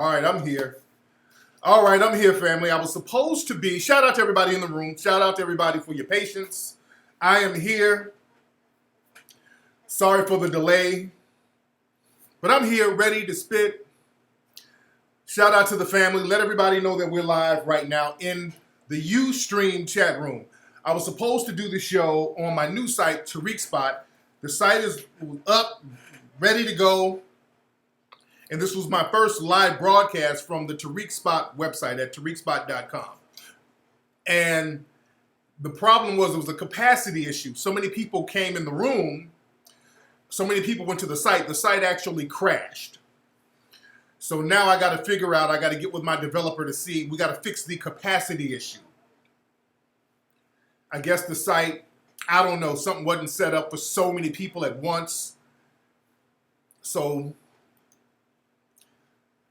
All right, I'm here. All right, I'm here, family. I was supposed to be. Shout out to everybody in the room. Shout out to everybody for your patience. I am here. Sorry for the delay, but I'm here ready to spit. Shout out to the family. Let everybody know that we're live right now in the Ustream chat room. I was supposed to do the show on my new site, Tariq Spot. The site is up, ready to go. And this was my first live broadcast from the Tariq Spot website at tariqspot.com. And the problem was it was a capacity issue. So many people came in the room. So many people went to the site. The site actually crashed. So now I got to figure out, I got to get with my developer to see, we got to fix the capacity issue. I guess the site, I don't know, something wasn't set up for so many people at once. So,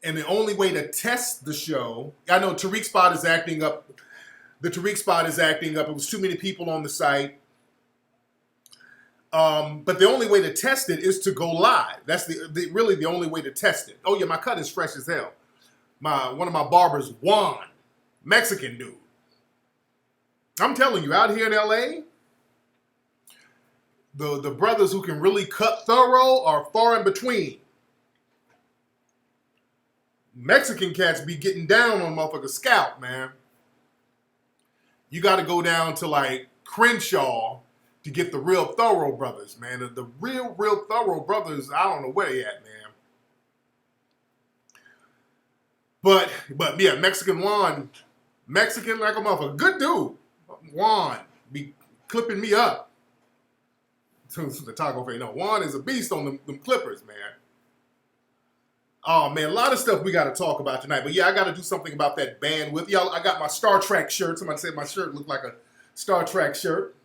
and the only way to test the show, I know Tariq Spot is acting up. The Tariq Spot is acting up. It was too many people on the site. But the only way to test it is to go live. That's really the only way to test it. Oh yeah, my cut is fresh as hell. One of my barbers, Juan, Mexican dude. I'm telling you, out here in LA, the brothers who can really cut thorough are far in between. Mexican cats be getting down on motherfucker's scalp, man. You got to go down to like Crenshaw to get the real thorough brothers, man. The real thorough brothers, I don't know where they at, man. But yeah, Mexican Juan, Mexican like a motherfucker. Good dude. Juan be clipping me up. The taco face. No, Juan is a beast on them clippers, man. Oh, man, a lot of stuff we got to talk about tonight. But yeah, I got to do something about that bandwidth. Y'all, I got my Star Trek shirt. Somebody said my shirt looked like a Star Trek shirt.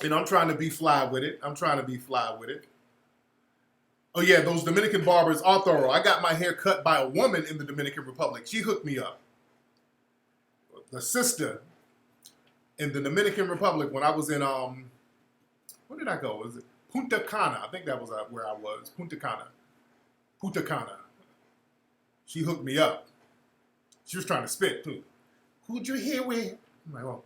You know, I'm trying to be fly with it. Oh, yeah, those Dominican barbers are thorough. I got my hair cut by a woman in the Dominican Republic. She hooked me up. The sister in the Dominican Republic when I was in, where did I go? Was it Punta Cana? I think that was where I was. Punta Cana. She hooked me up. She was trying to spit, too. Who'd you here with? I'm like, oh,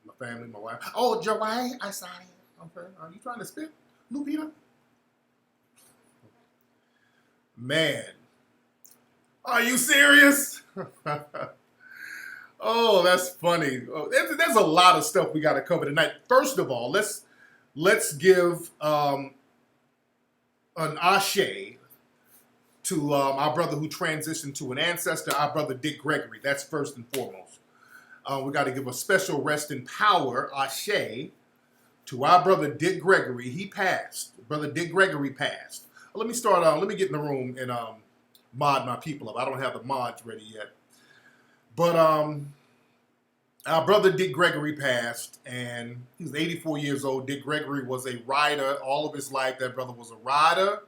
my family, my wife. Oh, Joey, I saw it. Okay, are you trying to spit, Lupita? Man. Are you serious? Oh, that's funny. Oh, there's a lot of stuff we got to cover tonight. First of all, let's give an ashe to our brother who transitioned to an ancestor, our brother Dick Gregory. That's first and foremost. We got to give a special rest in power, ashe, to our brother Dick Gregory. He passed. Brother Dick Gregory passed. Let me start let me get in the room and mod my people up. I don't have the mods ready yet. But our brother Dick Gregory passed, and he was 84 years old. Dick Gregory was a rider all of his life. That brother was a rider.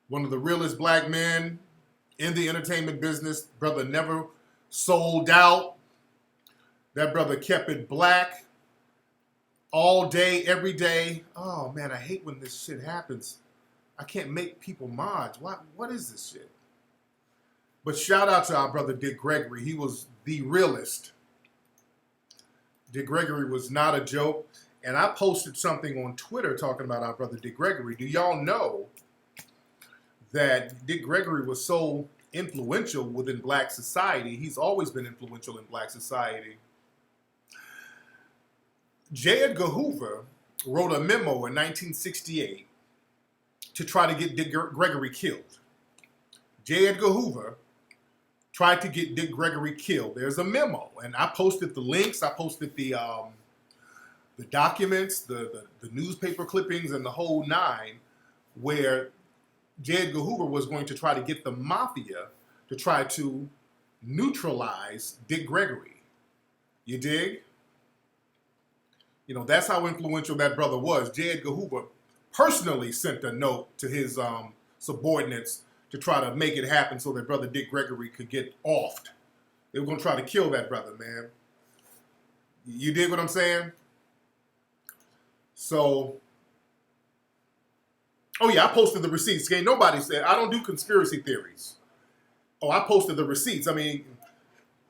One of the realest black men in the entertainment business. Brother never sold out. That brother kept it black all day, every day. Oh, man, I hate when this shit happens. I can't make people mods. What is this shit? But shout out to our brother Dick Gregory. He was the realest. Dick Gregory was not a joke. And I posted something on Twitter talking about our brother Dick Gregory. Do y'all know that Dick Gregory was so influential within black society? He's always been influential in black society. J. Edgar Hoover wrote a memo in 1968 to try to get Dick Gregory killed. J. Edgar Hoover tried to get Dick Gregory killed. There's a memo, and I posted the links. I posted the documents, the newspaper clippings, and the whole nine, where J. Edgar Hoover was going to try to get the mafia to try to neutralize Dick Gregory. You dig? You know, that's how influential that brother was. J. Edgar Hoover personally sent a note to his subordinates to try to make it happen so that brother Dick Gregory could get offed. They were going to try to kill that brother, man. You dig what I'm saying? So, oh yeah, I posted the receipts. Okay, nobody said, I don't do conspiracy theories Oh, I posted the receipts. I mean,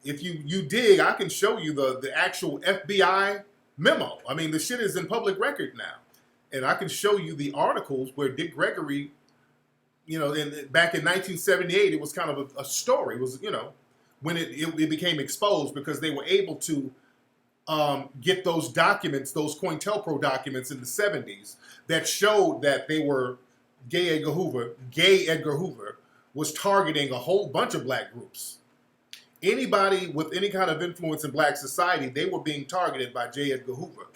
if you dig, I can show you the actual FBI memo. I mean, the shit is in public record now. And I can show you the articles where Dick Gregory, back in 1978, it was kind of a story. It was, when it became exposed because they were able to get those documents, those COINTELPRO documents in the 70s that showed that they were Gay Edgar Hoover was targeting a whole bunch of black groups. Anybody with any kind of influence in black society, they were being targeted by J. Edgar Hoover.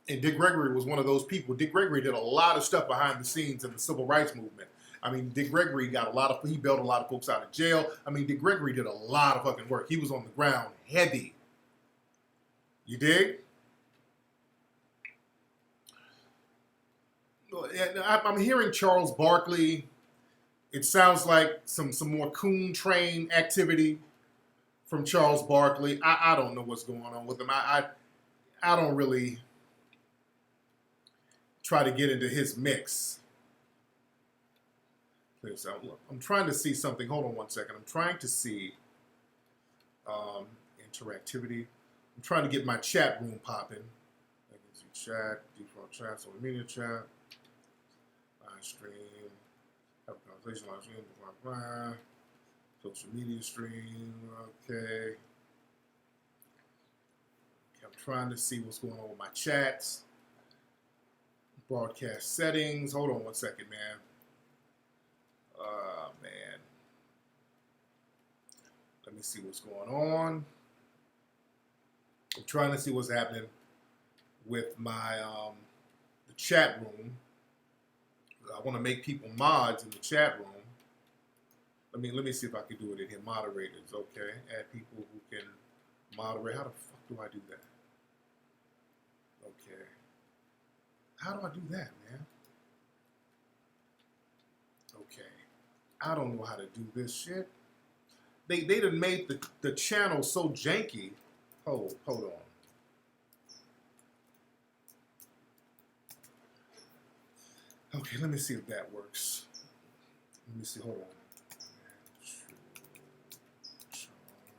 And Dick Gregory was one of those people. Dick Gregory did a lot of stuff behind the scenes in the civil rights movement. I mean, Dick Gregory he bailed a lot of folks out of jail. I mean, Dick Gregory did a lot of fucking work. He was on the ground heavy. You dig? I'm hearing Charles Barkley. It sounds like some more coon train activity from Charles Barkley. I don't know what's going on with him. I don't really try to get into his mix. So I'm trying to see something. Hold on one second. I'm trying to see interactivity. I'm trying to get my chat room popping. I can see chat, default chat, social media chat, live stream, have a conversation, live stream, blah, blah, blah. Social media stream, okay. I'm trying to see what's going on with my chats. Broadcast settings. Hold on one second, man. Man. Let me see what's going on. I'm trying to see what's happening with my the chat room. I want to make people mods in the chat room. Let me see if I can do it in here. Moderators, okay. Add people who can moderate. How the fuck do I do that? Okay. How do I do that, man? Okay. I don't know how to do this shit. They done made the channel so janky. Hold on. Okay, let me see if that works. Let me see, hold on.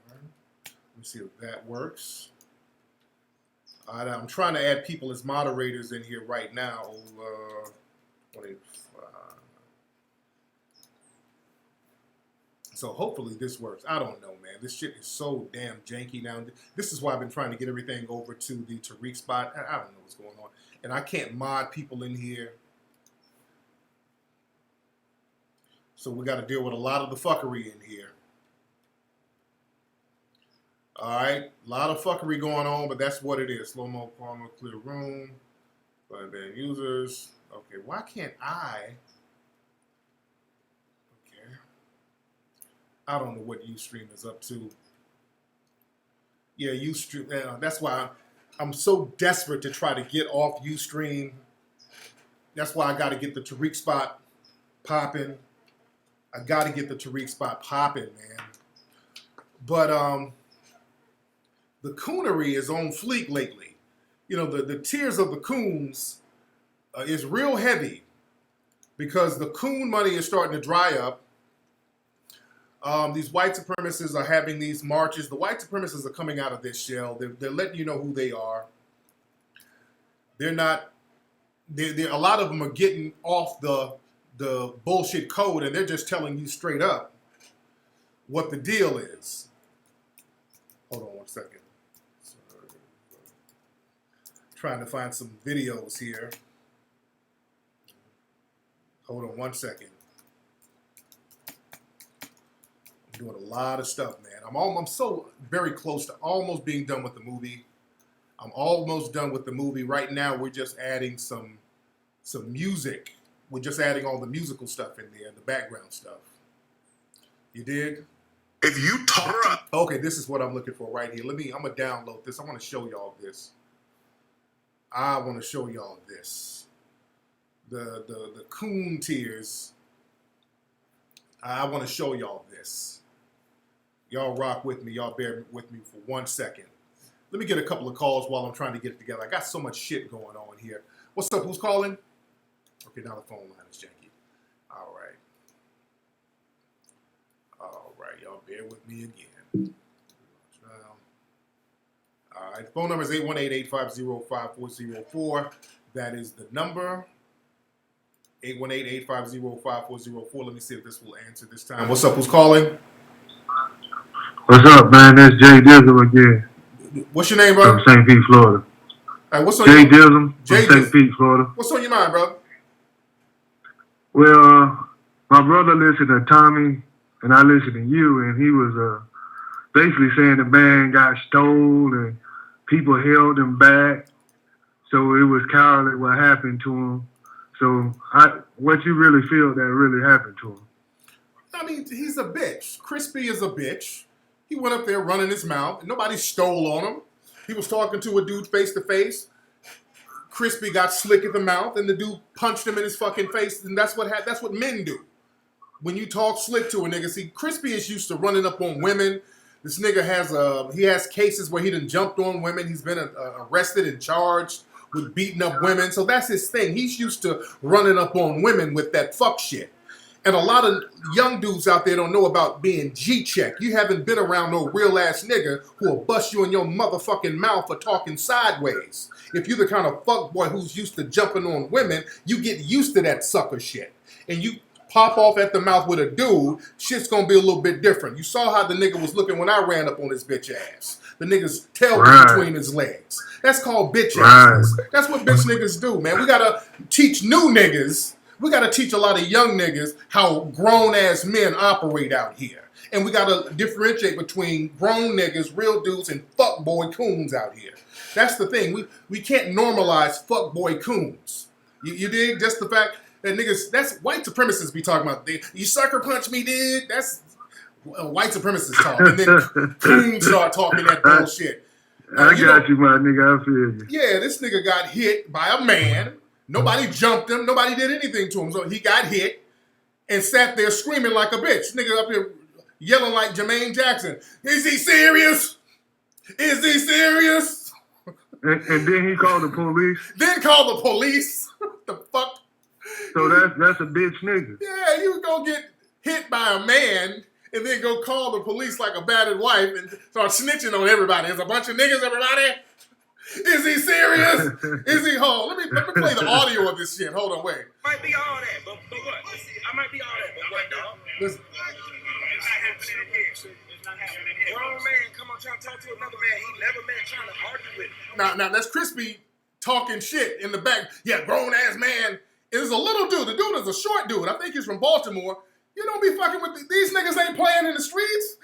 Let me see if that works. All right, I'm trying to add people as moderators in here right now. So hopefully this works. I don't know, man. This shit is so damn janky now. This is why I've been trying to get everything over to the Tariq spot. I don't know what's going on. And I can't mod people in here. So we got to deal with a lot of the fuckery in here. All right, a lot of fuckery going on, but that's what it is. Slow-mo, Palmer, clear room, band users. Okay, why can't I? Okay, I don't know what Ustream is up to. Yeah, Ustream. That's why I'm so desperate to try to get off Ustream. That's why I got to get the Tariq spot popping. I got to get the Tariq spot popping, man. But the coonery is on fleek lately. You know, the tears of the coons is real heavy because the coon money is starting to dry up. These white supremacists are having these marches. The white supremacists are coming out of this shell. They're letting you know who they are. They're not. A lot of them are getting off the bullshit code, and they're just telling you straight up what the deal is. Hold on one second. Trying to find some videos here. Hold on one second. I'm doing a lot of stuff, man. I'm so very close to almost being done with the movie. I'm almost done with the movie. Right now, we're just adding some music. We're just adding all the musical stuff in there, the background stuff. You dig? If you talk... Okay, this is what I'm looking for right here. I'm going to download this. I want to show y'all this. I want to show y'all this. The coon tears. I want to show y'all this. Y'all rock with me. Y'all bear with me for 1 second. Let me get a couple of calls while I'm trying to get it together. I got so much shit going on here. What's up? Who's calling? Okay, now the phone line is janky. All right. Bear with me again. All right, the phone number is 818-850-5404. That is the number. 818-850-5404. Let me see if this will answer this time. What's up? Who's calling? What's up, man? That's Jay Dizzle again. What's your name, bro? From St. Pete, Florida. All right, what's on Jay your Dizzle from St. Pete, Florida. What's on your mind, bro? Well, my brother listened to Tommy, and I listened to you, and he was basically saying the man got stole and people held him back. So it was cowardly what happened to him. So what you really feel that really happened to him? I mean, he's a bitch. Crispy is a bitch. He went up there running his mouth. Nobody stole on him. He was talking to a dude face to face. Crispy got slick at the mouth, and the dude punched him in his fucking face. And that's what men do. When you talk slick to a nigga, see, Crispy is used to running up on women. This nigga has cases where he done jumped on women. He's been arrested and charged with beating up women. So that's his thing. He's used to running up on women with that fuck shit. And a lot of young dudes out there don't know about being G-checked. You haven't been around no real-ass nigga who will bust you in your motherfucking mouth for talking sideways. If you're the kind of fuckboy who's used to jumping on women, you get used to that sucker shit. And you pop off at the mouth with a dude, shit's gonna be a little bit different. You saw how the nigga was looking when I ran up on his bitch ass. The nigga's tail was between his legs. That's called bitch ass. That's what bitch niggas do, man. We gotta teach new niggas. We gotta teach a lot of young niggas how grown ass men operate out here. And we gotta differentiate between grown niggas, real dudes, and fuckboy coons out here. That's the thing. We can't normalize fuckboy coons. You dig? Just the fact that niggas, that's white supremacists be talking about. You sucker punch me, dude. That's white supremacists talk. And then coons start talking that bullshit. I got you, my nigga. I feel you. Yeah, this nigga got hit by a man. Nobody jumped him. Nobody did anything to him. So he got hit and sat there screaming like a bitch. Nigga up here yelling like Jermaine Jackson. Is he serious? Is he serious? And then he called the police. Then called the police. The fuck? So that's a bitch nigga. Yeah, you go get hit by a man and then go call the police like a battered wife and start snitching on everybody. There's a bunch of niggas, everybody. Is he serious? Is he? Hold on. Let me play the audio of this shit. Hold on, wait. Might be all that, but what? I might be all that, but what, dog? Listen. It's not happening here. It's not happening here. Grown man come on trying to talk to another man he never met trying to argue with him. Now that's Crispy talking shit in the back. Yeah, grown ass man. It is a little dude. The dude is a short dude. I think he's from Baltimore. You don't be fucking with these niggas ain't playing in the streets.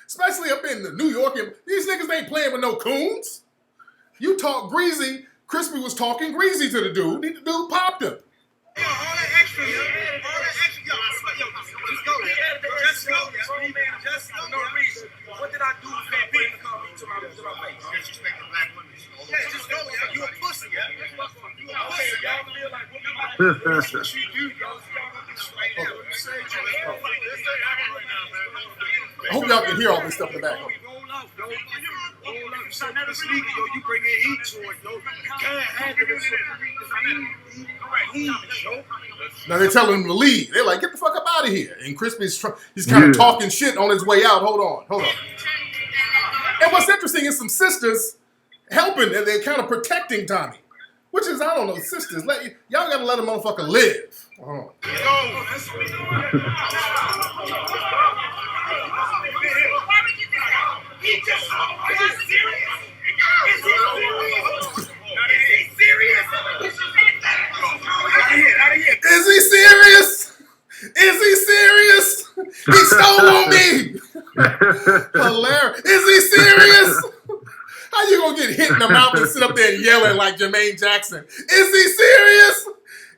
Especially up in New York. These niggas ain't playing with no coons. You talk greasy. Crispy was talking greasy to the dude. The dude popped him. Yo, all that extra, yo. All that extra, yo. Just go. Just go. Grown man, just go. No reason. What did I do for that man to call me to my face? Disrespecting black women. Yeah, just go, yo. You a pussy, yo. You a pussy. Y'all feel like that's what you do, yo. I hope y'all can hear all this stuff in the back. You bring in heat to it, yo. You can't handle it. Now they're telling him to leave. They're like, get the fuck up out of here. And Crispy's he's kind of talking shit on his way out. Hold on. And what's interesting is some sisters helping and they're kind of protecting Tommy. Which is, I don't know, sisters. Y'all gotta let a motherfucker live. Is he serious? Is he serious? He stole on me. Hilarious. Is he serious? How you gonna get hit in the mouth and sit up there yelling like Jermaine Jackson? Is he serious?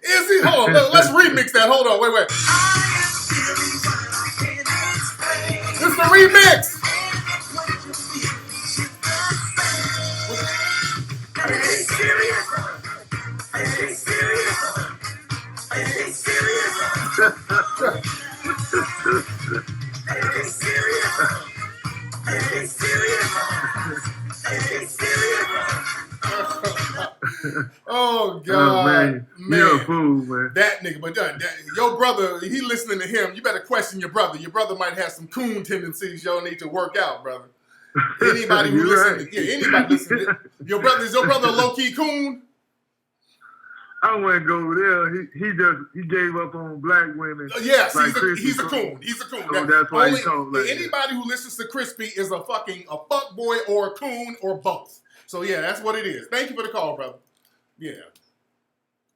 Is he? Hold on, let's remix that. Hold on, wait. This is the remix. Is he serious? Is he serious? Is he serious? Is he serious? Is he serious? Oh God, You're a fool, man. That nigga, but your brother, he listening to him. You better question your brother. Your brother might have some coon tendencies y'all need to work out, brother. Anybody who listen, anybody listen. Is your brother a low key coon? I wouldn't go there. He gave up on black women. Yes, like he's a coon. He's a coon. So that's why he talk like anybody who listens to Crispy is a fuck boy or a coon or both. So yeah, that's what it is. Thank you for the call, brother. Yeah.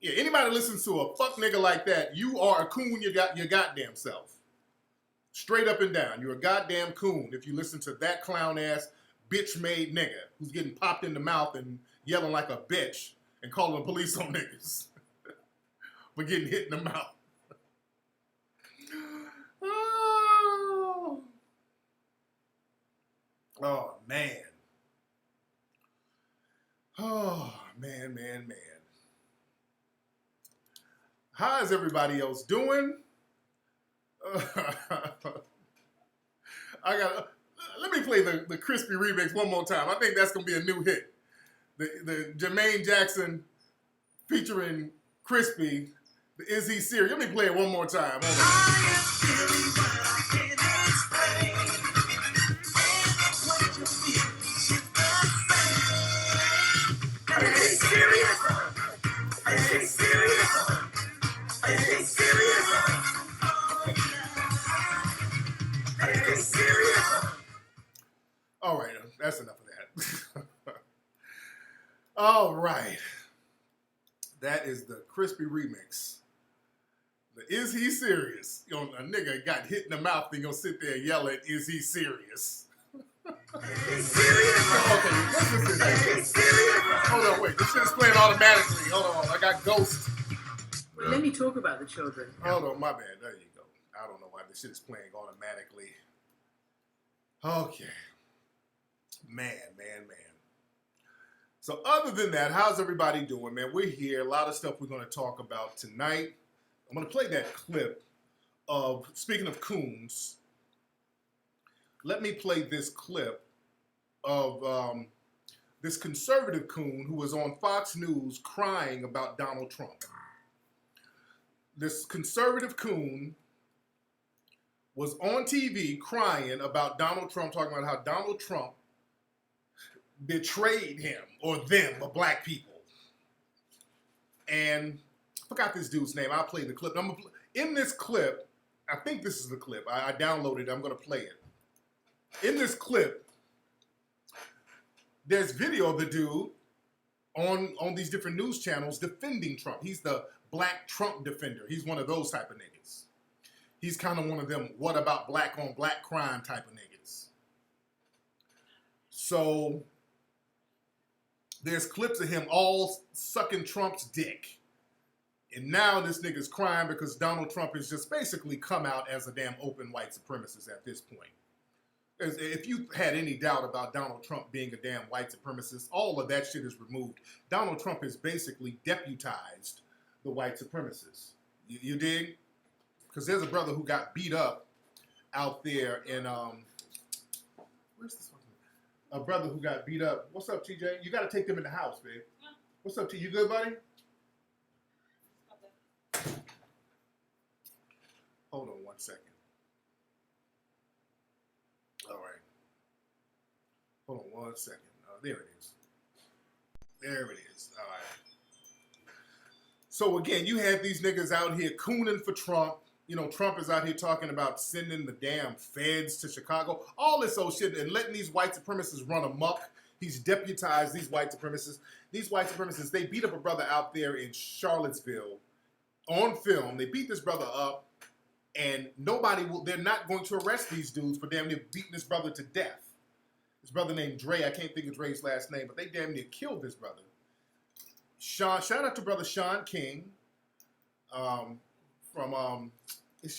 Yeah, anybody listens to a fuck nigga like that, you are a coon your goddamn self. Straight up and down. You're a goddamn coon if you listen to that clown ass bitch made nigga who's getting popped in the mouth and yelling like a bitch and calling the police on niggas for getting hit in the mouth. Oh man. Oh man. How is everybody else doing? Let me play the Crispy remix one more time. I think that's gonna be a new hit. The Jermaine Jackson featuring Crispy. The Is He Serious? Let me play it one more time. Hold on. Are you serious? Are you serious? Are you serious? Are you serious? All right, that's enough of that. All right. That is the Crispy remix. The Is He Serious? You know, a nigga got hit in the mouth and gonna sit there and yell at, is he serious? Is he serious? Okay, let's listen to that. Is he serious? Hold on, wait. This shit is playing automatically. Hold on, I got Ghost. Let me talk about the children. Hold on, my bad. There you go. I don't know why this shit is playing automatically. Okay. Man. So other than that, how's everybody doing, man? We're here. A lot of stuff we're going to talk about tonight. I'm going to play that clip of, speaking of coons, let me play this clip of this conservative coon who was on Fox News crying about Donald Trump. This conservative coon was on TV crying about Donald Trump, talking about how Donald Trump betrayed him, or them, the black people. And I forgot this dude's name. I'll play the clip. In this clip, I think this is the clip. I downloaded it. I'm going to play it. In this clip, there's video of the dude on these different news channels defending Trump. He's the black Trump defender. He's one of those type of niggas. He's kind of one of them, what about black on black crime type of niggas. So there's clips of him all sucking Trump's dick. And now this nigga's crying because Donald Trump has just basically come out as a damn open white supremacist at this point. If you had any doubt about Donald Trump being a damn white supremacist, all of that shit is removed. Donald Trump has basically deputized the white supremacists. You dig? Because there's a brother who got beat up out there in, where's this one? A brother who got beat up. What's up, TJ? You got to take them in the house, babe. Yeah. What's up, T? You good, buddy? Okay. Hold on 1 second. All right. Hold on 1 second. There it is. There it is. All right. So again, you have these niggas out here cooning for Trump. You know, Trump is out here talking about sending the damn feds to Chicago, all this old shit, and letting these white supremacists run amok. He's deputized these white supremacists. These white supremacists, they beat up a brother out there in Charlottesville on film. They beat this brother up, and they're not going to arrest these dudes for damn near beating this brother to death. This brother named Dre, I can't think of Dre's last name, but they damn near killed this brother. Shout out to brother Sean King,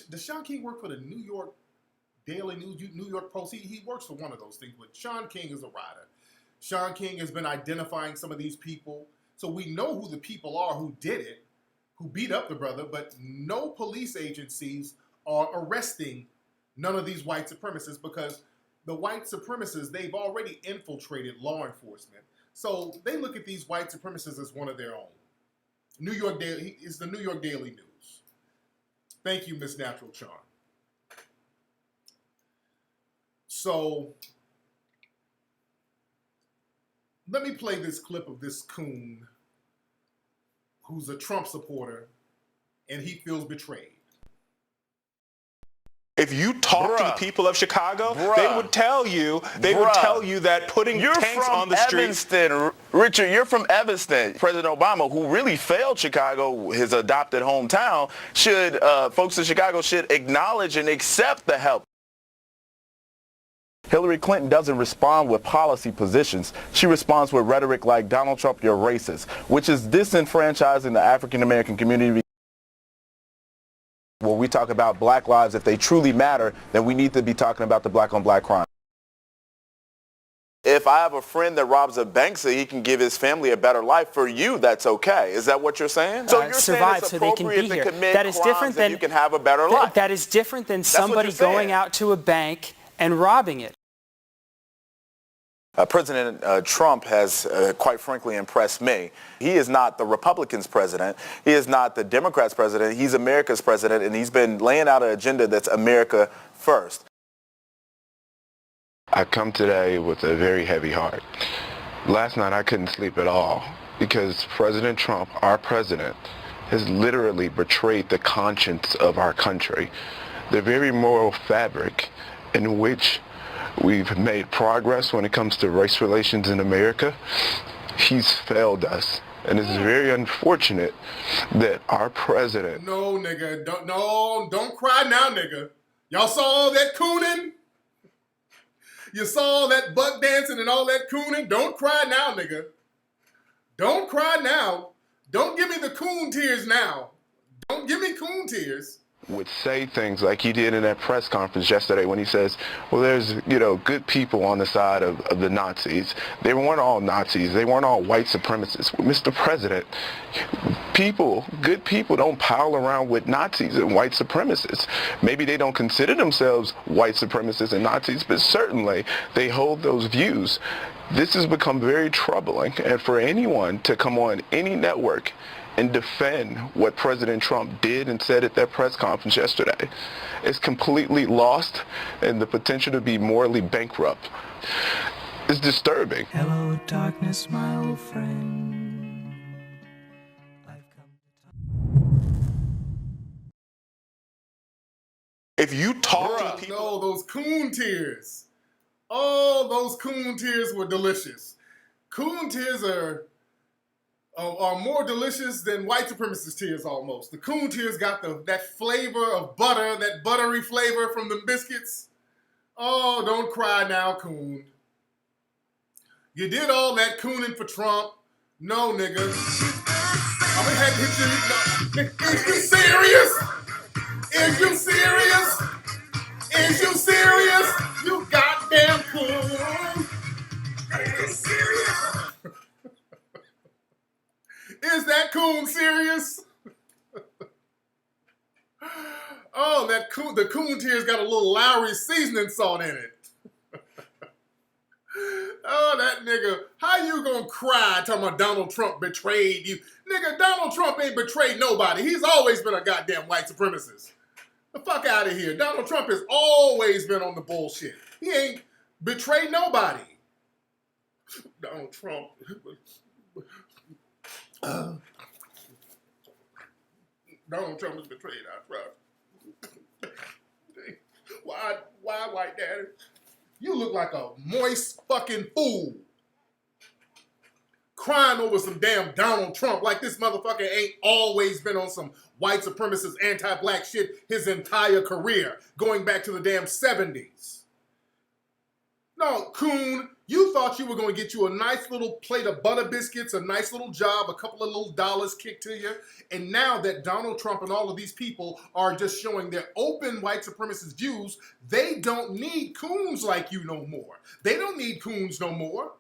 does Sean King work for the New York Daily News, New York Post? He works for one of those things, but Sean King is a writer. Sean King has been identifying some of these people. So we know who the people are who did it, who beat up the brother, but no police agencies are arresting none of these white supremacists because the white supremacists, they've already infiltrated law enforcement. So they look at these white supremacists as one of their own. New York Daily is the New York Daily News. Thank you, Miss Natural Charm. So let me play this clip of this coon who's a Trump supporter and he feels betrayed. If you talk to the people of Chicago, they would tell you that putting You're tanks from on the street. Evanston, Richard. You're from Evanston. President Obama, who really failed Chicago, his adopted hometown, folks in Chicago should acknowledge and accept the help. Hillary Clinton doesn't respond with policy positions. She responds with rhetoric like, Donald Trump, you're racist, which is disenfranchising the African-American community. When we talk about black lives, if they truly matter, then we need to be talking about the black-on-black crime. If I have a friend that robs a bank so he can give his family a better life, for you, that's okay. Is that what you're saying? So you're survive saying it's so they can appropriate be here. to commit That is crimes different than you can have a better life. That is different than what somebody you're saying. going out to a bank and robbing it. President Trump has, quite frankly, impressed me. He is not the Republicans' president. He is not the Democrats' president. He's America's president, and he's been laying out an agenda that's America first. I come today with a very heavy heart. Last night I couldn't sleep at all because President Trump, our president, has literally betrayed the conscience of our country, the very moral fabric in which we've made progress when it comes to race relations in America. He's failed us. And it's very unfortunate that our president... No, nigga. Don't cry now, nigga. Y'all saw all that cooning? You saw all that buck dancing and all that cooning? Don't cry now, nigga. Don't cry now. Don't give me the coon tears now. Don't give me coon tears. Would say things like he did in that press conference yesterday when he says, well, there's, good people on the side of the Nazis. They weren't all Nazis. They weren't all white supremacists. Mr. President, good people don't pile around with Nazis and white supremacists. Maybe they don't consider themselves white supremacists and Nazis, but certainly they hold those views. This has become very troubling, and for anyone to come on any network and defend what President Trump did and said at that press conference yesterday is completely lost and the potential to be morally bankrupt. It's disturbing. Hello, darkness, my old friend. I've come If you talk to the people... No, those coon tears. Oh, those coon tears were delicious. Coon tears are more delicious than white supremacist tears almost. The coon tears got that flavor of butter, that buttery flavor from the biscuits. Oh, don't cry now, coon. You did all that cooning for Trump. No, nigga. I'm gonna have to hit you. Is you serious? Is you serious? Is you serious? You goddamn coon. Is you serious? Is that coon serious? Oh, the coon tears got a little Lowry seasoning salt in it. Oh, that nigga. How you gonna cry talking about Donald Trump betrayed you? Nigga, Donald Trump ain't betrayed nobody. He's always been a goddamn white supremacist. The fuck out of here. Donald Trump has always been on the bullshit. He ain't betrayed nobody. Donald Trump... Donald Trump has betrayed our trust. Why, white daddy? You look like a moist fucking fool. Crying over some damn Donald Trump like this motherfucker ain't always been on some white supremacist anti-black shit his entire career, going back to the damn 70s. No, coon, you thought you were going to get you a nice little plate of butter biscuits, a nice little job, a couple of little dollars kicked to you. And now that Donald Trump and all of these people are just showing their open white supremacist views, they don't need coons like you no more. They don't need coons no more.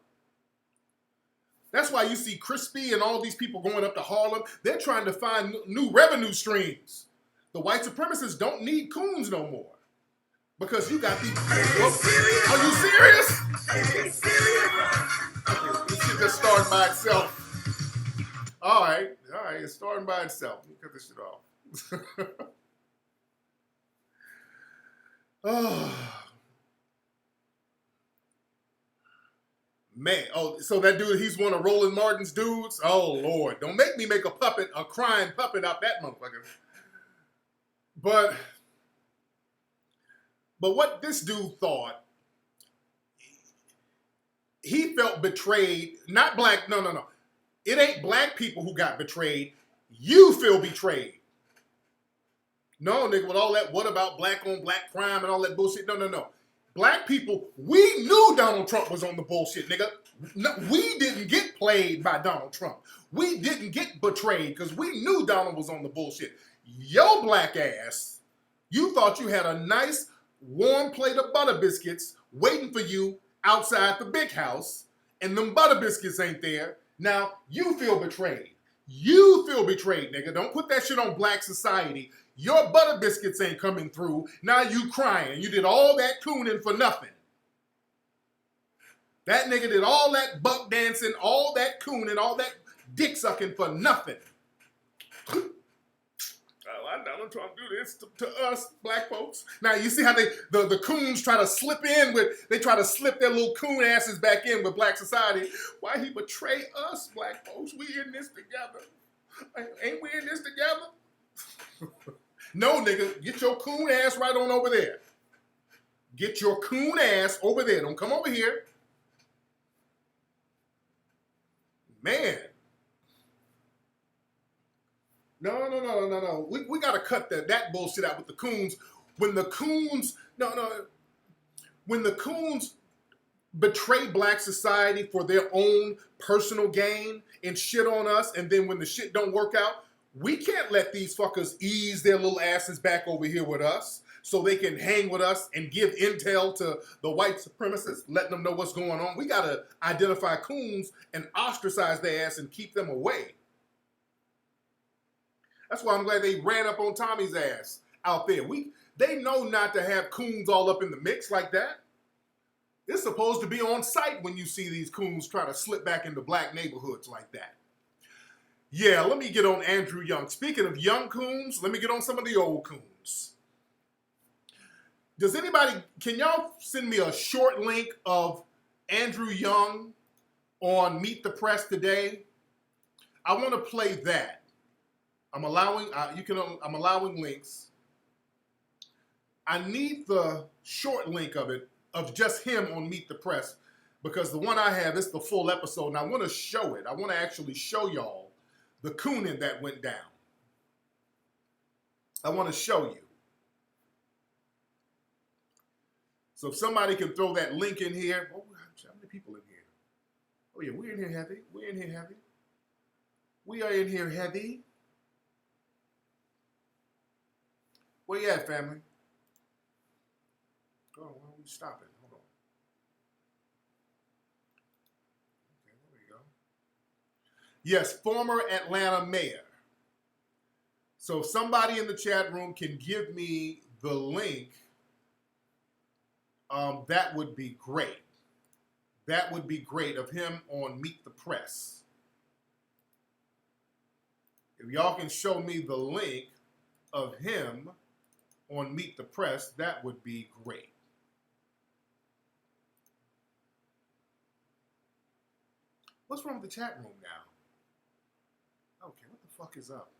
That's why you see Crispy and all these people going up to Harlem. They're trying to find new revenue streams. The white supremacists don't need coons no more. Because you got these... Are you serious? Are you serious? Okay, this shit just started by itself. All right. is starting by itself. Let me cut this shit off. Oh. Man, oh, so that dude, he's one of Roland Martin's dudes? Oh, Lord. Don't make me make a puppet, a crying puppet out that motherfucker. But what this dude thought, he felt betrayed. Not black, no. It ain't black people who got betrayed. You feel betrayed. No, nigga, with all that, what about black on black crime and all that bullshit? No. Black people, we knew Donald Trump was on the bullshit, nigga. No, we didn't get played by Donald Trump. We didn't get betrayed because we knew Donald was on the bullshit. Yo black ass, you thought you had a nice warm plate of butter biscuits waiting for you outside the big house, and them butter biscuits ain't there. Now, you feel betrayed. You feel betrayed, nigga. Don't put that shit on black society. Your butter biscuits ain't coming through. Now you crying. You did all that cooning for nothing. That nigga did all that buck dancing, all that cooning, all that dick sucking for nothing. Why Donald Trump do this to us black folks? Now you see how the coons try to slip in with, they try to slip their little coon asses back in with black society. Why he betray us black folks? We in this together. Ain't we in this together? No, nigga, get your coon ass right on over there. Get your coon ass over there. Don't come over here. Man. No. We got to cut that bullshit out with the coons. When the coons betray black society for their own personal gain and shit on us, and then when the shit don't work out, we can't let these fuckers ease their little asses back over here with us so they can hang with us and give intel to the white supremacists, letting them know what's going on. We got to identify coons and ostracize their ass and keep them away. That's why I'm glad they ran up on Tommy's ass out there. They know not to have coons all up in the mix like that. It's supposed to be on sight when you see these coons try to slip back into black neighborhoods like that. Yeah, let me get on Andrew Young. Speaking of young coons, let me get on some of the old coons. Can y'all send me a short link of Andrew Young on Meet the Press today? I want to play that. I'm allowing links. I need the short link of it, of just him on Meet the Press, because the one I have is the full episode, and I want to show it. I want to actually show y'all the cooning that went down. I want to show you. So if somebody can throw that link in here. Oh, how many people in here? Oh yeah, we're in here heavy. We're in here heavy. We are in here heavy. Where you at, family? Oh, why don't we stop it? Hold on. Okay, there we go. Yes, former Atlanta mayor. So if somebody in the chat room can give me the link, that would be great. That would be great, of him on Meet the Press. If y'all can show me the link of him on Meet the Press, that would be great. What's wrong with the chat room now? Okay, what the fuck is up?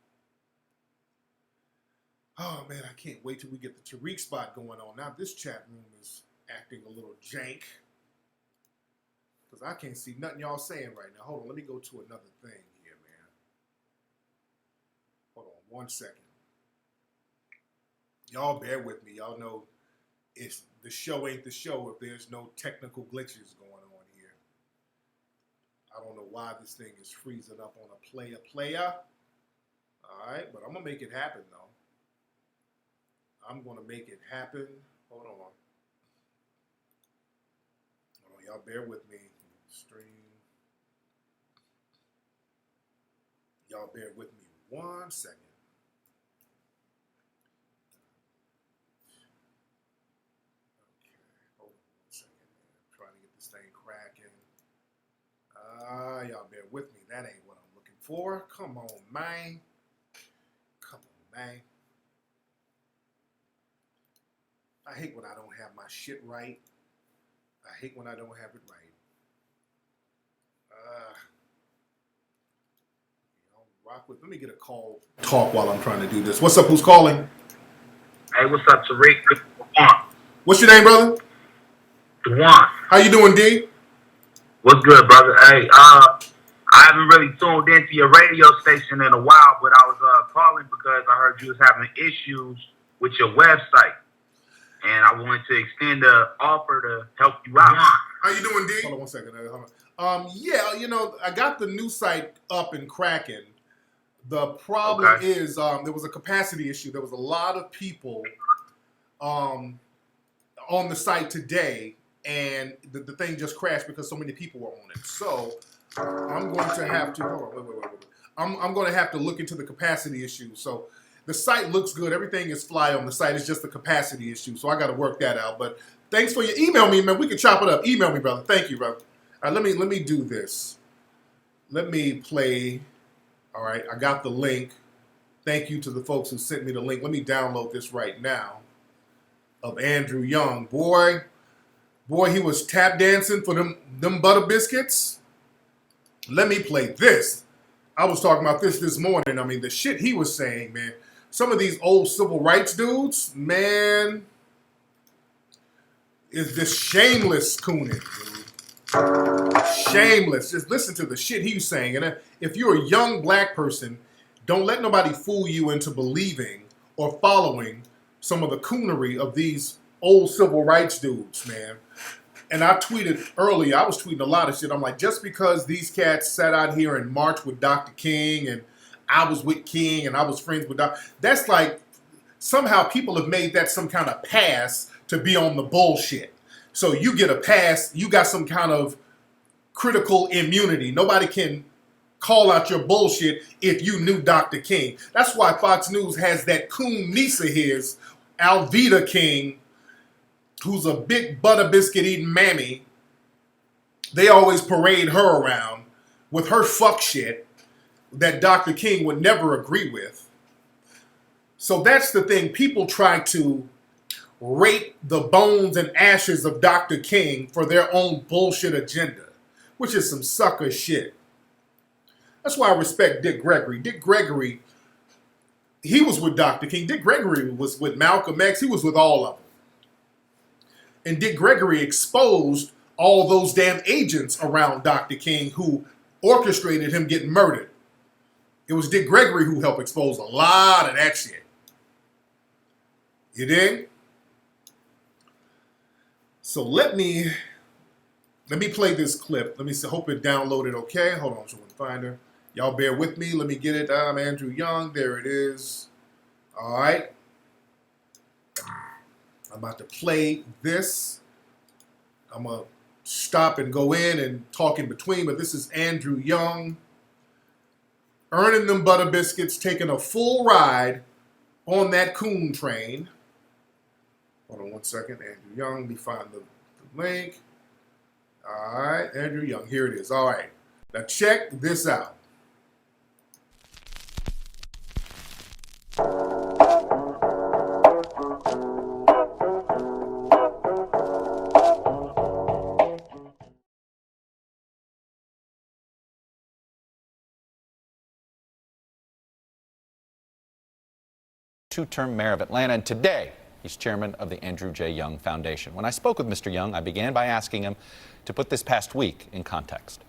Oh man, I can't wait till we get the Tariq spot going on. Now this chat room is acting a little jank, because I can't see nothing y'all saying right now. Hold on, let me go to another thing here, man. Hold on 1 second. Y'all bear with me. Y'all know the show ain't the show if there's no technical glitches going on here. I don't know why this thing is freezing up on a player. All right, but I'm going to make it happen, though. I'm going to make it happen. Hold on. Y'all bear with me. Stream. Y'all bear with me 1 second. Trying to get this thing cracking. Y'all bear with me. That ain't what I'm looking 4. Come on, man. Come on, man. I hate when I don't have my shit right. I hate when I don't have it right. Rock with. Let me get a call. Talk while I'm trying to do this. What's up? Who's calling? Hey, what's up, Tariq? What's your name, brother? Dewan. How you doing, D? What's good, brother? Hey, I haven't really tuned into your radio station in a while, but I was calling because I heard you was having issues with your website, and I wanted to extend the offer to help you out. How you doing, D? Hold on one second. Hold on. Yeah, you know, I got the new site up and cracking. The problem is there was a capacity issue. There was a lot of people on the site today, and the thing just crashed because so many people were on it. So I'm going to have to hold on, wait. I'm going to have to look into the capacity issue. So the site looks good. Everything is fly on the site. It's just the capacity issue. So I got to work that out. But thanks for your email me, man. We can chop it up. Email me, brother. Thank you, brother. All right, let me do this. Let me play. All right, I got the link. Thank you to the folks who sent me the link. Let me download this right now of Andrew Young. Boy, he was tap dancing for them butter biscuits. Let me play this. I was talking about this morning. I mean, the shit he was saying, man. Some of these old civil rights dudes, man, is this shameless cooning, dude. Shameless. Just listen to the shit he was saying. And if you're a young black person, don't let nobody fool you into believing or following some of the coonery of these old civil rights dudes, man. And I tweeted earlier, I was tweeting a lot of shit. I'm like, just because these cats sat out here and marched with Dr. King and I was with King and I was friends with Dr. That's like, somehow people have made that some kind of pass to be on the bullshit. So you get a pass, you got some kind of critical immunity. Nobody can call out your bullshit if you knew Dr. King. That's why Fox News has that coon niece of his, Alveda King, who's a big butter biscuit eating mammy. They always parade her around with her fuck shit that Dr. King would never agree with. So that's the thing. People try to rate the bones and ashes of Dr. King for their own bullshit agenda, which is some sucker shit. That's why I respect Dick Gregory. Dick Gregory, he was with Dr. King. Dick Gregory was with Malcolm X. He was with all of them. And Dick Gregory exposed all those damn agents around Dr. King who orchestrated him getting murdered. It was Dick Gregory who helped expose a lot of that shit. You dig? So let me play this clip. Let me see, hope it downloaded okay. Hold on, so we can find her. Y'all bear with me. Let me get it. I'm Andrew Young. There it is. All right. I'm about to play this. I'm going to stop and go in and talk in between, but this is Andrew Young earning them butter biscuits, taking a full ride on that coon train. Hold on one second. Andrew Young, let me find the link. All right, Andrew Young, here it is. All right, now check this out. Two-term mayor of Atlanta, and today he's chairman of the Andrew J. Young Foundation. When I spoke with Mr. Young, I began by asking him to put this past week in context.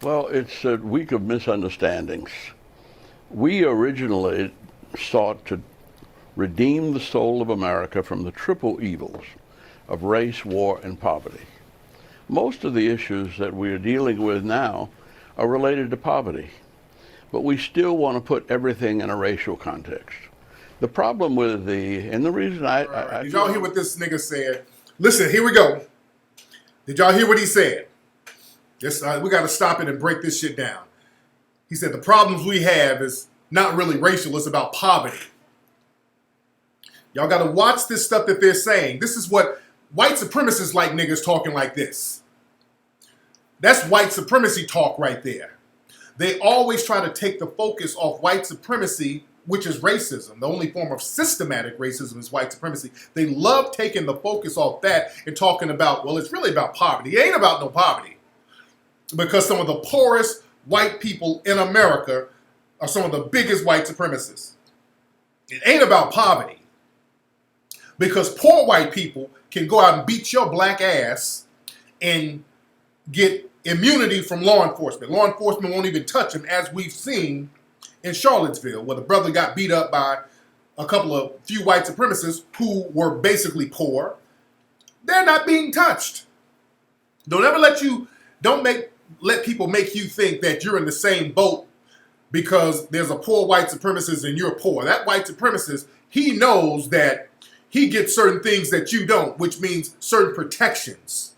Well, it's a week of misunderstandings. We originally sought to redeem the soul of America from the triple evils of race, war, and poverty. Most of the issues that we are dealing with now are related to poverty, but we still want to put everything in a racial context. The problem with and the reason I did y'all hear what this nigga said? Listen, here we go. Did y'all hear what he said? We got to stop it and break this shit down. He said the problems we have is not really racial, it's about poverty. Y'all got to watch this stuff that they're saying. This is what white supremacists like niggas talking like this. That's white supremacy talk right there. They always try to take the focus off white supremacy, which is racism. The only form of systematic racism is white supremacy. They love taking the focus off that and talking about, well, it's really about poverty. It ain't about no poverty. Because some of the poorest white people in America are some of the biggest white supremacists. It ain't about poverty. Because poor white people can go out and beat your black ass and get immunity from law enforcement. Law enforcement won't even touch him, as we've seen in Charlottesville, where the brother got beat up by a few white supremacists who were basically poor. They're not being touched. Don't ever let people make you think that you're in the same boat because there's a poor white supremacist and you're poor. That white supremacist, he knows that he gets certain things that you don't, which means certain protections.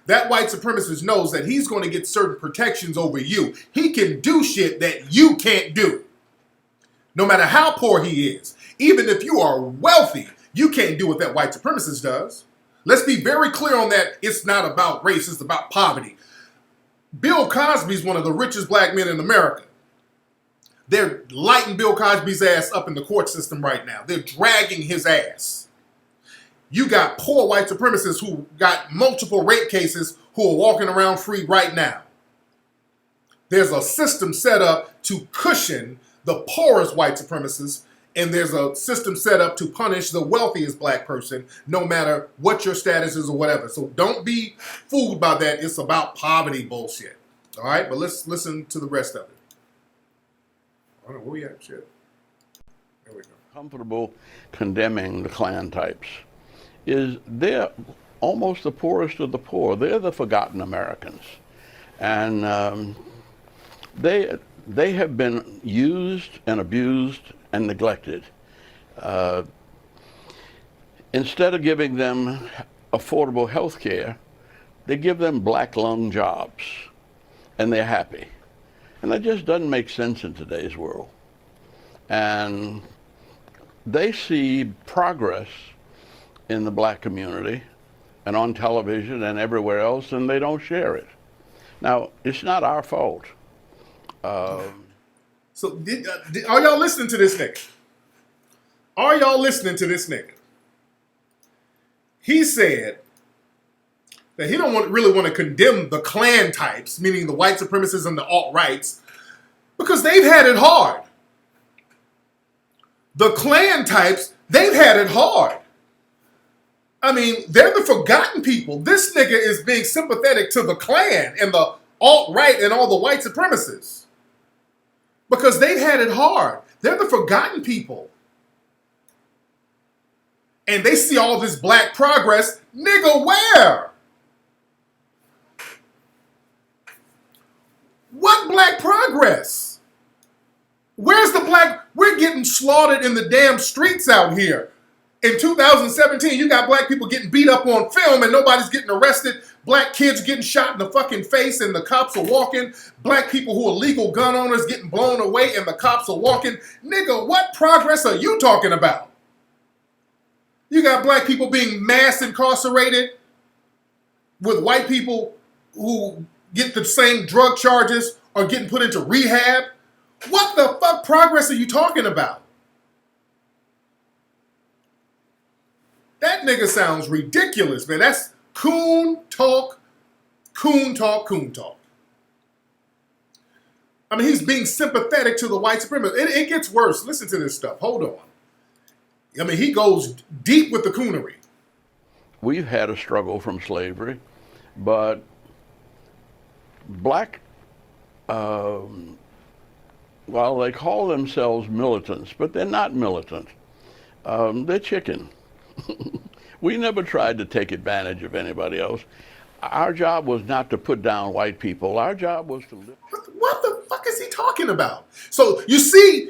That white supremacist knows that he's going to get certain protections over you. He can do shit that you can't do. No matter how poor he is. Even if you are wealthy, you can't do what that white supremacist does. Let's be very clear on that. It's not about race, it's about poverty. Bill Cosby is one of the richest black men in America. They're lighting Bill Cosby's ass up in the court system right now. They're dragging his ass. You got poor white supremacists who got multiple rape cases who are walking around free right now. There's a system set up to cushion the poorest white supremacists, and there's a system set up to punish the wealthiest black person, no matter what your status is or whatever. So don't be fooled by that. It's about poverty bullshit. All right, but let's listen to the rest of it. I don't know where we at, shit. There we go. Comfortable condemning the Klan types is they're almost the poorest of the poor. They're the forgotten Americans. And they have been used and abused and neglected. Instead of giving them affordable health care, they give them black lung jobs, and they're happy. And that just doesn't make sense in today's world. And they see progress in the black community and on television and everywhere else, and they don't share it. Now, it's not our fault. So are y'all listening to this nigga? Are y'all listening to this nigga? He said that he don't really want to condemn the Klan types, meaning the white supremacists and the alt-rights, because they've had it hard. The Klan types, they've had it hard. I mean, they're the forgotten people. This nigga is being sympathetic to the Klan and the alt-right and all the white supremacists. Because they've had it hard. They're the forgotten people. And they see all this black progress. Nigga, where? What black progress? Where's the black? We're getting slaughtered in the damn streets out here. In 2017, you got black people getting beat up on film and nobody's getting arrested. Black kids getting shot in the fucking face and the cops are walking. Black people who are legal gun owners getting blown away and the cops are walking. Nigga, what progress are you talking about? You got black people being mass incarcerated with white people who get the same drug charges or getting put into rehab. What the fuck progress are you talking about? That nigga sounds ridiculous, man. That's coon talk, coon talk, coon talk. I mean, he's being sympathetic to the white supremacists. It gets worse. Listen to this stuff. Hold on. I mean, he goes deep with the coonery. We've had a struggle from slavery, but black, well, they call themselves militants, but they're not militant. They're chicken. We never tried to take advantage of anybody else. Our job was not to put down white people. Our job was to live. What the fuck is he talking about? So, you see,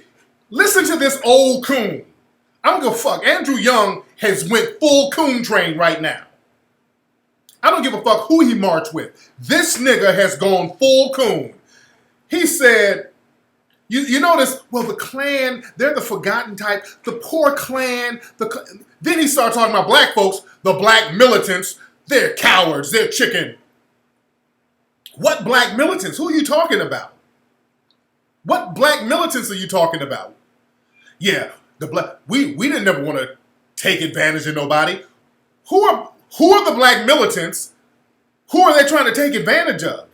listen to this old coon. I don't give a fuck. Andrew Young has went full coon train right now. I don't give a fuck who he marched with. This nigga has gone full coon. He said, you notice, well, the Klan, they're the forgotten type. The poor Klan. Then he started talking about black folks, the black militants. They're cowards. They're chicken. What black militants? Who are you talking about? What black militants are you talking about? Yeah, we didn't never want to take advantage of nobody. Who are the black militants? Who are they trying to take advantage of?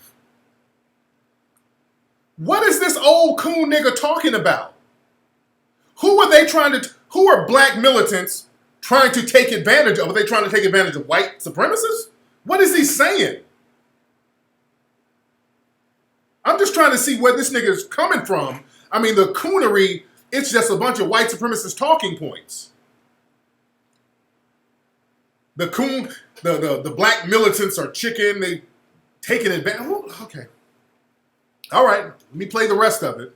What is this old coon nigga talking about? Who are black militants trying to take advantage of? Are they trying to take advantage of white supremacists? What is he saying? I'm just trying to see where this nigga is coming from. I mean, the coonery, it's just a bunch of white supremacist talking points. The black militants are chicken, they taking advantage. Okay. All right, let me play the rest of it.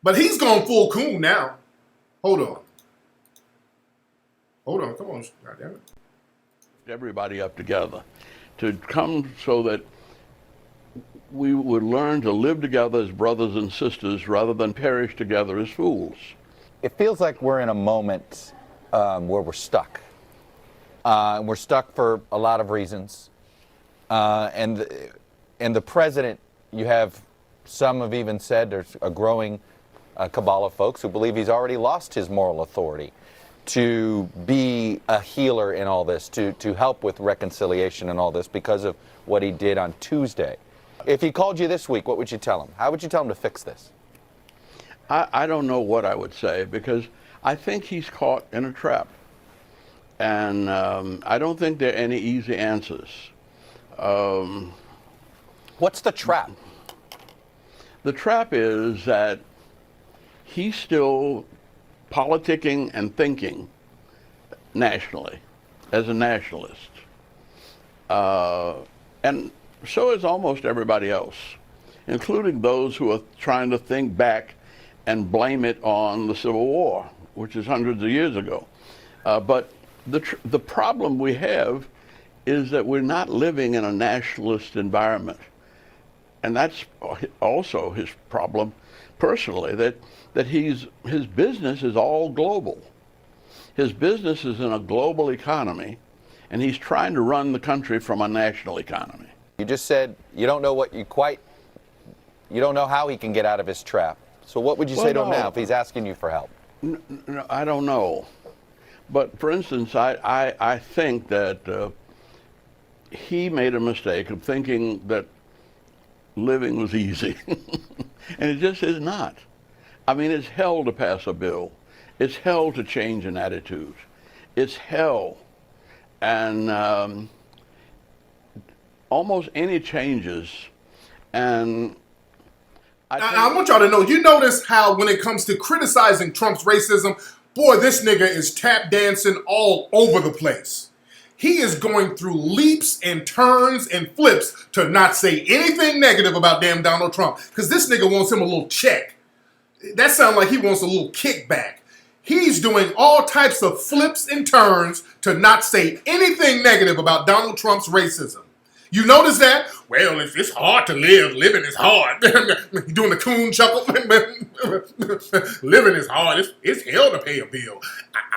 But he's gone full coon now. Hold on, come on, goddammit. Everybody up together to come so that we would learn to live together as brothers and sisters rather than perish together as fools. It feels like we're in a moment where we're stuck. We're stuck for a lot of reasons. And the president, you have some have even said there's a growing cabal of folks who believe he's already lost his moral authority to be a healer in all this, to help with reconciliation and all this because of what he did on Tuesday. If he called you this week, what would you tell him? How would you tell him to fix this? I don't know what I would say because I think he's caught in a trap. And I don't think there are any easy answers. What's the trap? The trap is that he's still politicking and thinking nationally, as a nationalist. And so is almost everybody else, including those who are trying to think back and blame it on the Civil War, which is hundreds of years ago. But the problem we have is that we're not living in a nationalist environment. And that's also his problem personally, that his business is all global. His business is in a global economy, and he's trying to run the country from a national economy. You just said you don't know you don't know how he can get out of his trap. So what would you say to him now if he's asking you for help? No, I don't know. But for instance, I think that he made a mistake of thinking that living was easy. And it just is not. I mean, it's hell to pass a bill. It's hell to change an attitude. It's hell. And almost any changes. And I want y'all to know, you notice how when it comes to criticizing Trump's racism, boy, this nigga is tap dancing all over the place. He is going through leaps and turns and flips to not say anything negative about damn Donald Trump. Because this nigga wants him a little check. That sounds like he wants a little kickback. He's doing all types of flips and turns to not say anything negative about Donald Trump's racism. You notice that? Well, it's hard to live. Living is hard. You're doing the coon chuckle. Living is hard. It's hell to pay a bill.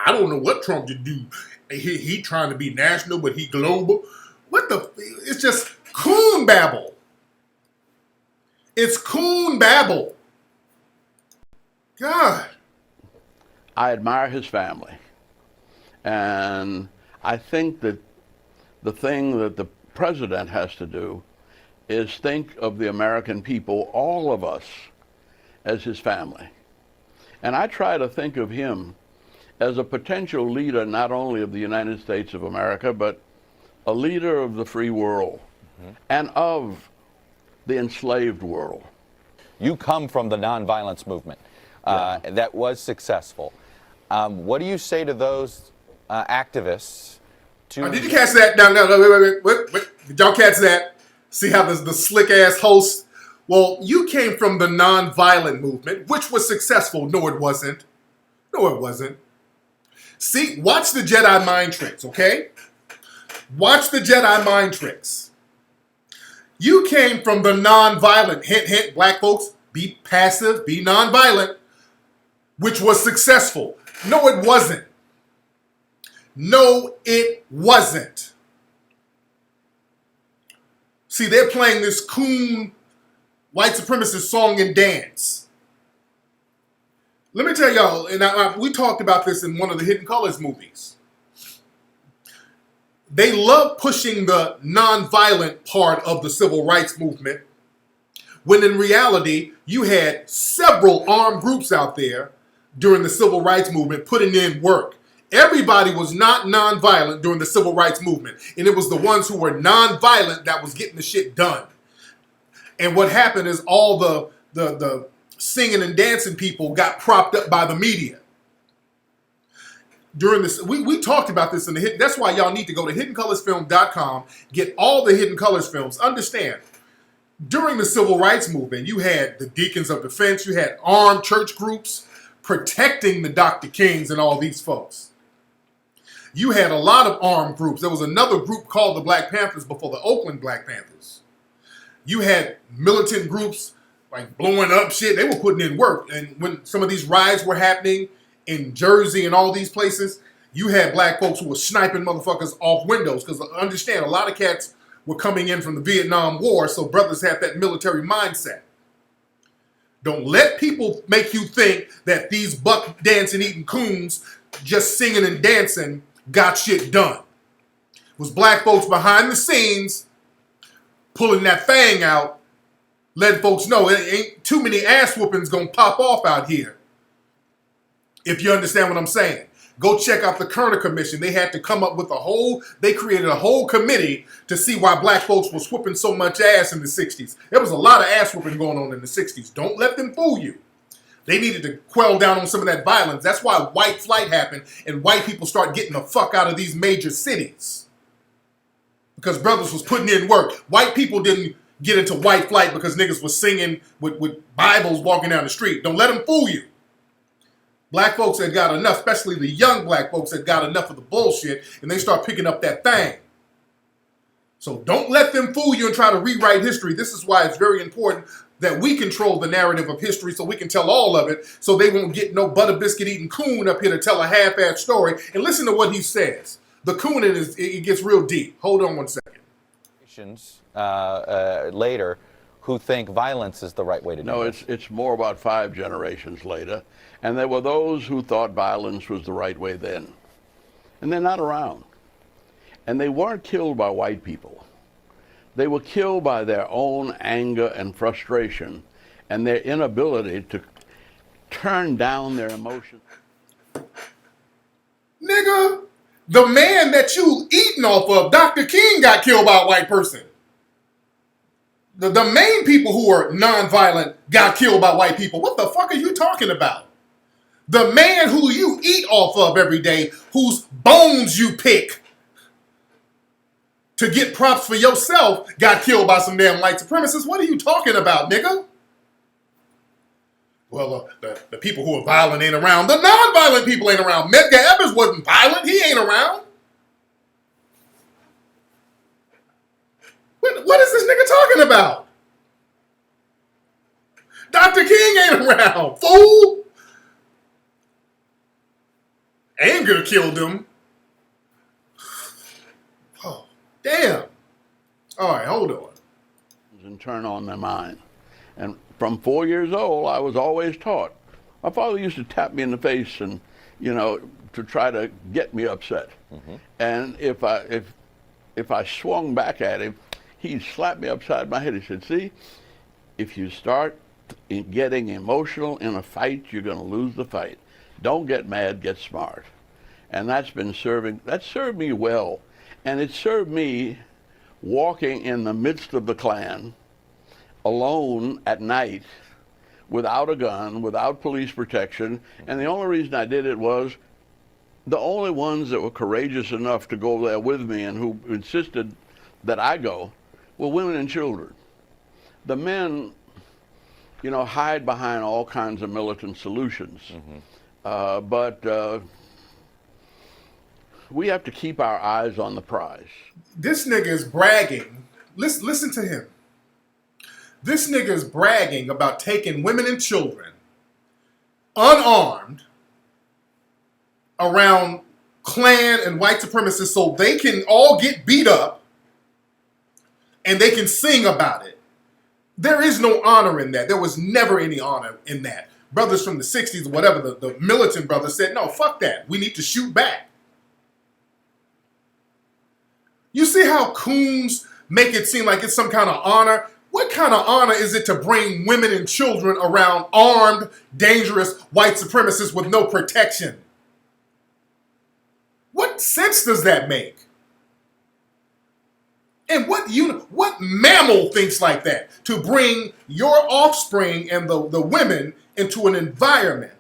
I don't know what Trump should do. He trying to be national, but he global. What the? It's just coon babble. It's coon babble. God. I admire his family. And I think that the thing that the president has to do is think of the American people, all of us, as his family. And I try to think of him as a potential leader not only of the United States of America, but a leader of the free world and of the enslaved world. You come from the nonviolence movement that was successful. What do you say to those activists? Did you catch that? No, wait. Did y'all catch that? See how the slick ass host? Well, you came from the nonviolent movement, which was successful. No, it wasn't. No, it wasn't. See, watch the Jedi mind tricks, okay? Watch the Jedi mind tricks. You came from the nonviolent, hint, hint, black folks, be passive, be nonviolent, which was successful. No, it wasn't. No, it wasn't. See, they're playing this coon white supremacist song and dance. Let me tell y'all, and we talked about this in one of the Hidden Colors movies. They love pushing the nonviolent part of the civil rights movement, when in reality, you had several armed groups out there during the civil rights movement putting in work. Everybody was not nonviolent during the civil rights movement, and it was the ones who were nonviolent that was getting the shit done. And what happened is all the singing and dancing people got propped up by the media. During this, we talked about this in the hidden. That's why y'all need to go to hiddencolorsfilm.com, get all the Hidden Colors films. Understand, during the civil rights movement, you had the Deacons of Defense, you had armed church groups protecting the Dr. Kings and all these folks. You had a lot of armed groups. There was another group called the Black Panthers before the Oakland Black Panthers. You had militant groups like blowing up shit. They were putting in work. And when some of these riots were happening in Jersey and all these places, you had black folks who were sniping motherfuckers off windows. Because understand, a lot of cats were coming in from the Vietnam War, so brothers had that military mindset. Don't let people make you think that these buck dancing, eating coons just singing and dancing got shit done. It was black folks behind the scenes pulling that fang out, letting folks know it ain't too many ass whoopings gonna pop off out here. If you understand what I'm saying. Go check out the Kerner Commission. They had to come up with they created a whole committee to see why black folks was whooping so much ass in the 60s. There was a lot of ass whooping going on in the 60s. Don't let them fool you. They needed to quell down on some of that violence. That's why white flight happened and white people start getting the fuck out of these major cities. Because brothers was putting in work. White people didn't get into white flight because niggas was singing with Bibles walking down the street. Don't let them fool you. Black folks had got enough, especially the young black folks had got enough of the bullshit, and they start picking up that thing. So don't let them fool you and try to rewrite history. This is why it's very important that we control the narrative of history so we can tell all of it, so they won't get no butter biscuit eating coon up here to tell a half-assed story. And listen to what he says. The cooning it gets real deep. Hold on one second. Later, who think violence is the right way to do it. No, it's more about 5 generations later. And there were those who thought violence was the right way then. And they're not around. And they weren't killed by white people. They were killed by their own anger and frustration and their inability to turn down their emotions. Nigga, the man that you eating off of, Dr. King, got killed by a white person. The main people who are nonviolent got killed by white people. What the fuck are you talking about? The man who you eat off of every day, whose bones you pick to get props for yourself, got killed by some damn white supremacists. What are you talking about, nigga? Well, the people who are violent ain't around. The nonviolent people ain't around. Medgar Evers wasn't violent. He ain't around. What is this nigga talking about? Dr. King ain't around, fool. Anger killed him. Oh, damn. All right, hold on. And turn on their mind. And from 4 years old, I was always taught. My father used to tap me in the face and, to try to get me upset. Mm-hmm. And if I swung back at him, he'd slap me upside my head. He said, see, if you start getting emotional in a fight, you're going to lose the fight. Don't get mad, get smart. And that served me well. And it served me walking in the midst of the Klan, alone at night, without a gun, without police protection. And the only reason I did it was the only ones that were courageous enough to go there with me and who insisted that I go were women and children. The men, hide behind all kinds of militant solutions. Mm-hmm. But we have to keep our eyes on the prize. This nigga is bragging. Listen to him. This nigga is bragging about taking women and children, unarmed, around Klan and white supremacists so they can all get beat up and they can sing about it. There is no honor in that. There was never any honor in that. brothers from the 60s or whatever, the militant brothers said, no, fuck that. We need to shoot back. You see how coons make it seem like it's some kind of honor? What kind of honor is it to bring women and children around armed, dangerous white supremacists with no protection? What sense does that make? And what mammal thinks like that? To bring your offspring and the women into an environment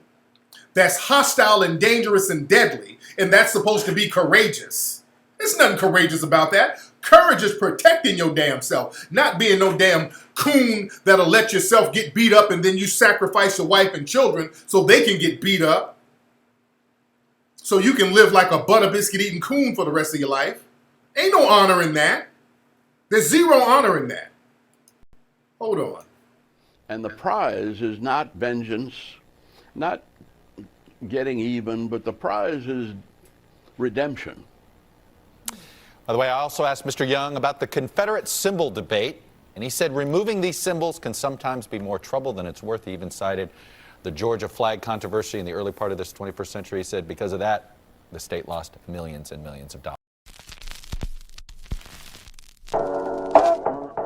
that's hostile and dangerous and deadly, and that's supposed to be courageous. There's nothing courageous about that. Courage is protecting your damn self, not being no damn coon that'll let yourself get beat up and then you sacrifice your wife and children so they can get beat up. So you can live like a butter biscuit eating coon for the rest of your life. Ain't no honor in that. There's zero honor in that. Hold on. And the prize is not vengeance, not getting even, but the prize is redemption. By the way, I also asked Mr. Young about the Confederate symbol debate, and he said removing these symbols can sometimes be more trouble than it's worth. He even cited the Georgia flag controversy in the early part of this 21st century. He said because of that, the state lost millions and millions of dollars.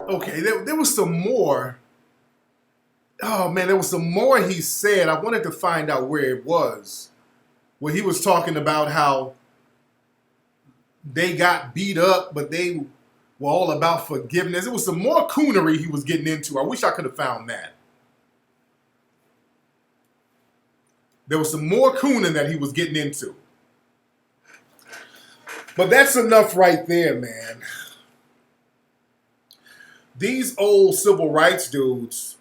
Okay, there was some more. Oh, man, there was some more he said. I wanted to find out where it was. Where he was talking about how they got beat up, but they were all about forgiveness. It was some more coonery he was getting into. I wish I could have found that. There was some more cooning that he was getting into. But that's enough right there, man. These old civil rights dudes,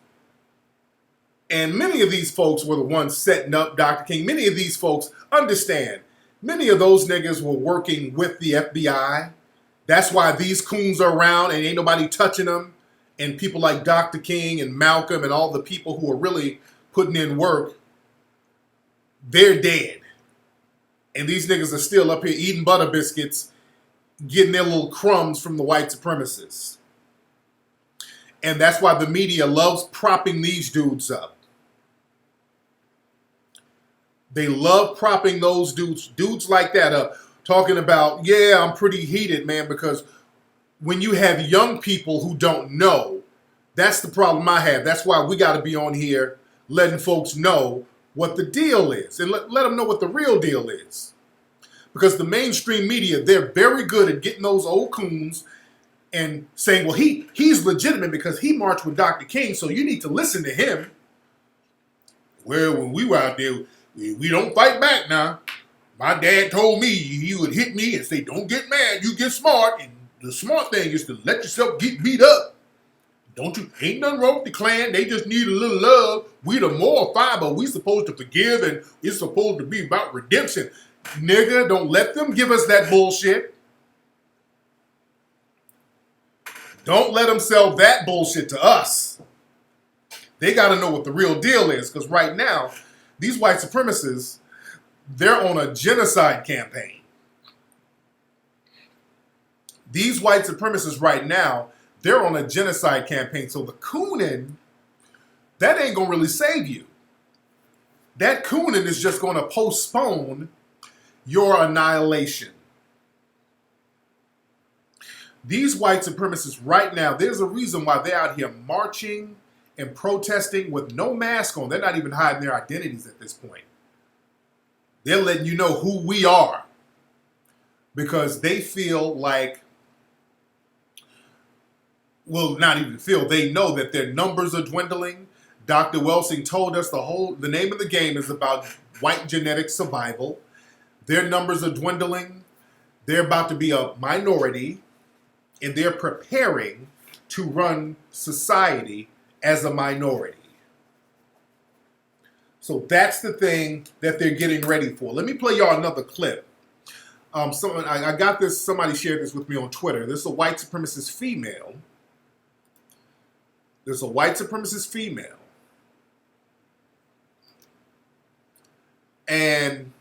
and many of these folks were the ones setting up Dr. King. Many of these folks, understand, many of those niggas were working with the FBI. That's why these coons are around and ain't nobody touching them. And people like Dr. King and Malcolm and all the people who are really putting in work, they're dead. And these niggas are still up here eating butter biscuits, getting their little crumbs from the white supremacists. And that's why the media loves propping these dudes up. They love propping those dudes like that up, talking about, yeah, I'm pretty heated, man, because when you have young people who don't know, that's the problem I have. That's why we got to be on here letting folks know what the deal is and let them know what the real deal is. Because the mainstream media, they're very good at getting those old coons and saying, well, he's legitimate because he marched with Dr. King, so you need to listen to him. Well, when we were out there, we don't fight back now. My dad told me he would hit me and say, don't get mad, you get smart. And the smart thing is to let yourself get beat up. Ain't nothing wrong with the Klan. They just need a little love. We the moral fiber. We supposed to forgive and it's supposed to be about redemption. Nigga, don't let them give us that bullshit. Don't let them sell that bullshit to us. They got to know what the real deal is, because right now, these white supremacists, they're on a genocide campaign. These white supremacists right now, they're on a genocide campaign. So the cooning, that ain't going to really save you. That cooning is just going to postpone your annihilation. These white supremacists right now, there's a reason why they're out here marching and protesting with no mask on. They're not even hiding their identities at this point. They're letting you know who we are because they feel like, well, not even feel, they know that their numbers are dwindling. Dr. Welsing told us the name of the game is about white genetic survival. Their numbers are dwindling. They're about to be a minority. And they're preparing to run society as a minority. So that's the thing that they're getting ready for. Let me play y'all another clip. I got this, somebody shared this with me on Twitter. This is a white supremacist female. There's a white supremacist female. And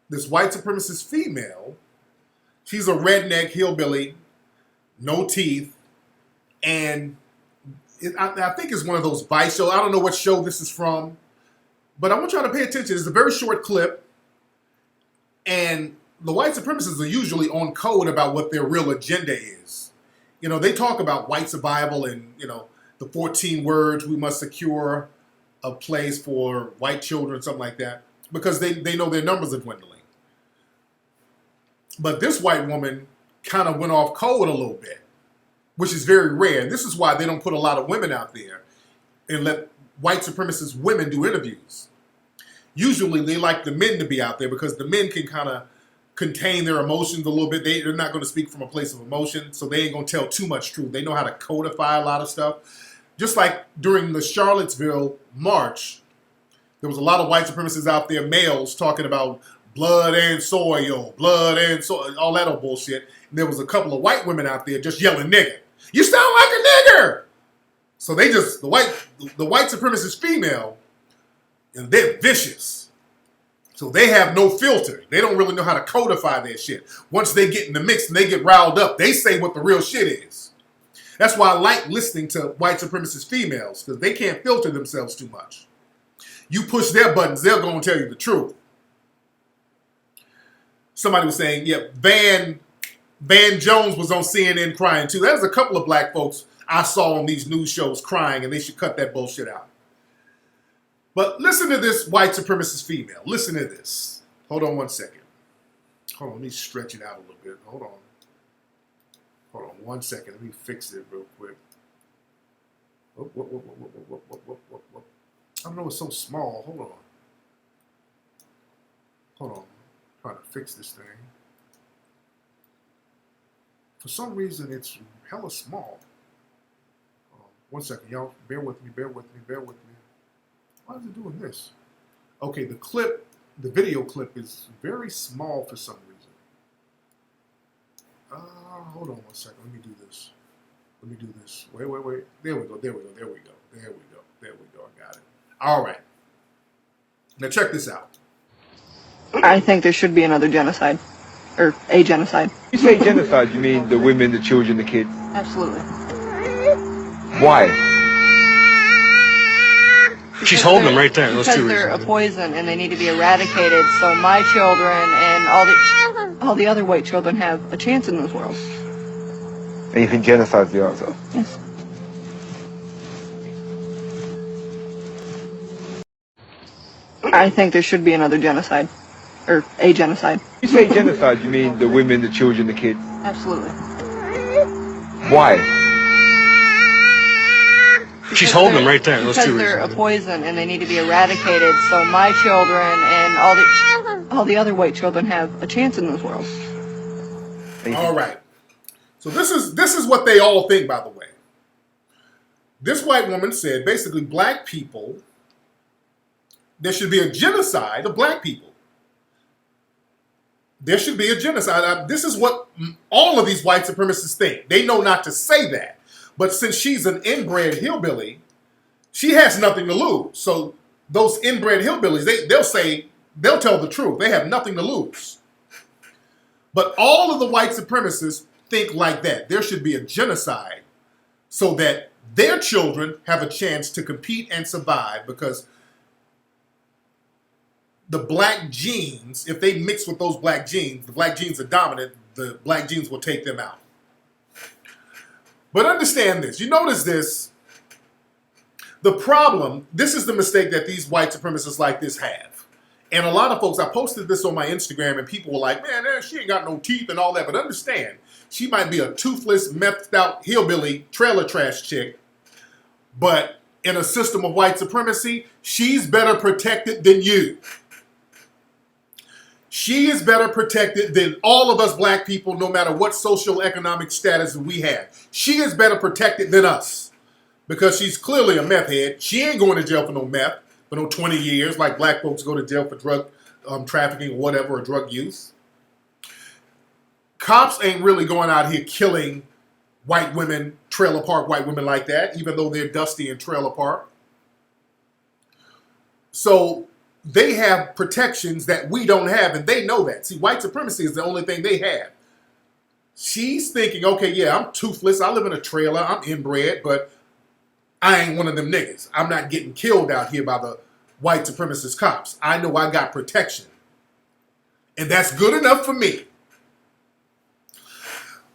this white supremacist female, she's a redneck hillbilly, no teeth, and I think it's one of those Vice shows. I don't know what show this is from. But I want y'all to pay attention. It's a very short clip. And the white supremacists are usually on code about what their real agenda is. You know, they talk about white survival and, you know, the 14 words, we must secure a place for white children, something like that, because they know their numbers are dwindling. But this white woman kind of went off code a little bit, which is very rare. And this is why they don't put a lot of women out there and let white supremacist women do interviews. Usually they like the men to be out there because the men can kind of contain their emotions a little bit. They're not going to speak from a place of emotion, so they ain't going to tell too much truth. They know how to codify a lot of stuff. Just like during the Charlottesville march, there was a lot of white supremacists out there, males, talking about blood and soil, all that old bullshit. And there was a couple of white women out there just yelling nigger. You sound like a nigger! So they just, the white supremacist female, and they're vicious. So they have no filter. They don't really know how to codify their shit. Once they get in the mix and they get riled up, they say what the real shit is. That's why I like listening to white supremacist females, because they can't filter themselves too much. You push their buttons, they're going to tell you the truth. Somebody was saying, yeah, Van Jones was on CNN crying too. There's a couple of black folks I saw on these news shows crying, and they should cut that bullshit out. But listen to this white supremacist female. Listen to this. Hold on one second. Hold on, let me stretch it out a little bit. Hold on 1 second. Let me fix it real quick. I don't know, it's so small. Hold on. I'm trying to fix this thing. For some reason, it's hella small. 1 second, y'all. Bear with me. Why is it doing this? Okay, the video clip is very small for some reason. Hold on 1 second. Let me do this. Wait. There we go. I got it. All right. Now check this out. I think there should be another genocide. Or a genocide. You say genocide, you mean the women, the children, the kids? Absolutely. Why? She's holding them right there. Because they're a poison and they need to be eradicated so my children and all the other white children have a chance in this world. And you think genocide's the answer? Yes. I think there should be another genocide. Or a genocide. You say genocide, you mean the women, the children, the kids? Absolutely. Why? She's holding them right there. Because they're a poison and they need to be eradicated so my children and all the other white children have a chance in this world. All right. So this is what they all think, by the way. This white woman said basically black people, there should be a genocide of black people. There should be a genocide. This is what all of these white supremacists think. They know not to say that. But since she's an inbred hillbilly, she has nothing to lose. So those inbred hillbillies, they'll tell the truth. They have nothing to lose. But all of the white supremacists think like that. There should be a genocide so that their children have a chance to compete and survive, because the black genes, if they mix with those black genes, the black genes are dominant, the black genes will take them out. But understand this. You notice this. The problem, this is the mistake that these white supremacists like this have. And a lot of folks, I posted this on my Instagram and people were like, man, she ain't got no teeth and all that. But understand, she might be a toothless, methed out hillbilly trailer trash chick. But in a system of white supremacy, she's better protected than you. She is better protected than all of us black people, no matter what social economic status we have. She is better protected than us because she's clearly a meth head. She ain't going to jail for no meth for no 20 years like black folks go to jail for drug trafficking or whatever, or drug use. Cops ain't really going out here killing white women, trailer park white women like that, even though they're dusty and trailer park. So they have protections that we don't have, and they know that. See, white supremacy is the only thing they have. She's thinking, okay, yeah, I'm toothless, I live in a trailer, I'm inbred, but I ain't one of them niggas. I'm not getting killed out here by white supremacist cops. I know I got protection. And that's good enough for me.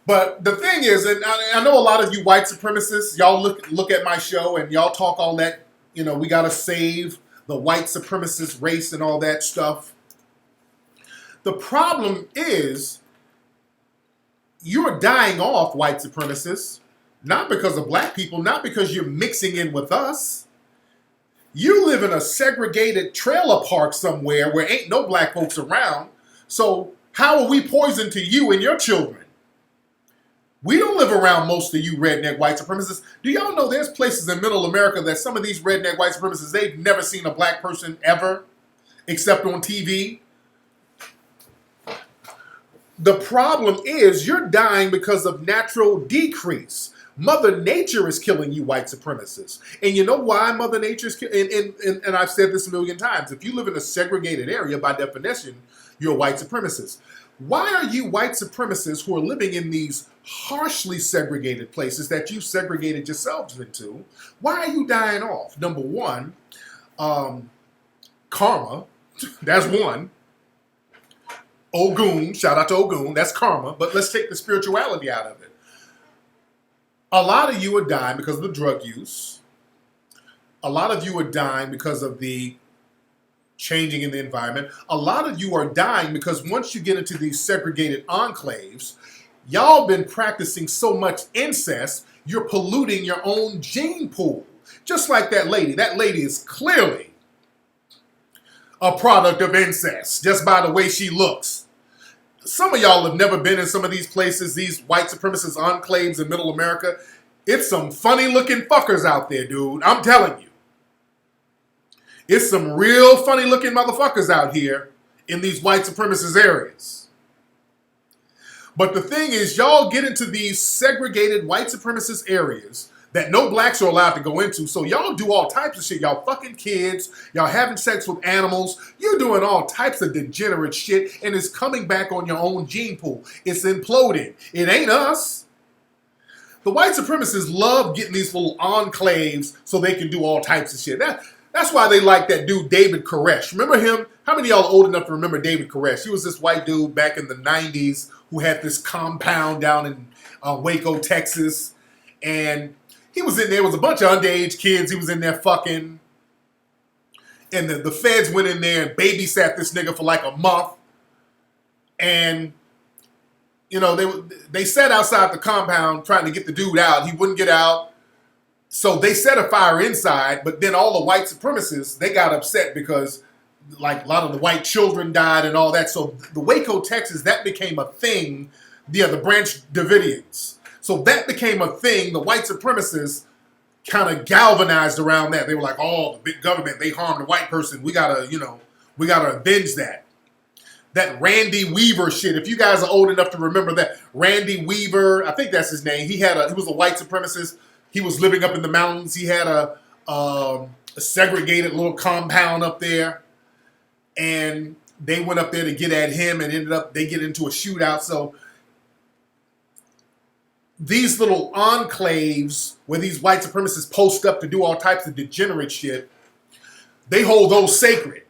But the thing is, and I know a lot of you white supremacists, y'all look at my show and y'all talk all that, we got to save the white supremacist race and all that stuff. The problem is you're dying off, white supremacists, not because of black people, not because you're mixing in with us. You live in a segregated trailer park somewhere where ain't no black folks around. So how are we poison to you and your children? We don't live around most of you redneck white supremacists. Do y'all know there's places in middle America that some of these redneck white supremacists, they've never seen a black person ever, except on TV? The problem is you're dying because of natural decrease. Mother Nature is killing you white supremacists. And you know why Mother Nature is killing? And I've said this a million times. If you live in a segregated area, by definition, you're a white supremacist. Why are you white supremacists who are living in these harshly segregated places that you segregated yourselves into, why are you dying off? Number one, karma. That's one. Ogun, shout out to Ogun, that's karma. But let's take the spirituality out of it. A lot of you are dying because of the drug use. A lot of you are dying because of the changing in the environment. A lot of you are dying because once you get into these segregated enclaves, y'all been practicing so much incest, you're polluting your own gene pool. Just like that lady. That lady is clearly a product of incest, just by the way she looks. Some of y'all have never been in some of these places, these white supremacist enclaves in middle America. It's some funny looking fuckers out there, dude. I'm telling you. It's some real funny looking motherfuckers out here in these white supremacist areas. But the thing is, y'all get into these segregated white supremacist areas that no blacks are allowed to go into. So y'all do all types of shit. Y'all fucking kids. Y'all having sex with animals. You're doing all types of degenerate shit. And it's coming back on your own gene pool. It's imploding. It ain't us. The white supremacists love getting these little enclaves so they can do all types of shit. That's why they like that dude, David Koresh. Remember him? How many of y'all are old enough to remember David Koresh? He was this white dude back in the 90s who had this compound down in Waco, Texas. And he was in there. It was a bunch of underage kids. He was in there fucking. And the feds went in there and babysat this nigga for like a month. And, they sat outside the compound trying to get the dude out. He wouldn't get out. So they set a fire inside, but then all the white supremacists, they got upset because like a lot of the white children died and all that. So the Waco, Texas, that became a thing. Yeah, the Branch Davidians. So that became a thing. The white supremacists kind of galvanized around that. They were like, oh, the big government, they harmed a white person. We gotta avenge that. That Randy Weaver shit. If you guys are old enough to remember that, Randy Weaver, I think that's his name. He was a white supremacist. He was living up in the mountains. He had a segregated little compound up there. And they went up there to get at him and they get into a shootout. So these little enclaves where these white supremacists post up to do all types of degenerate shit, they hold those sacred.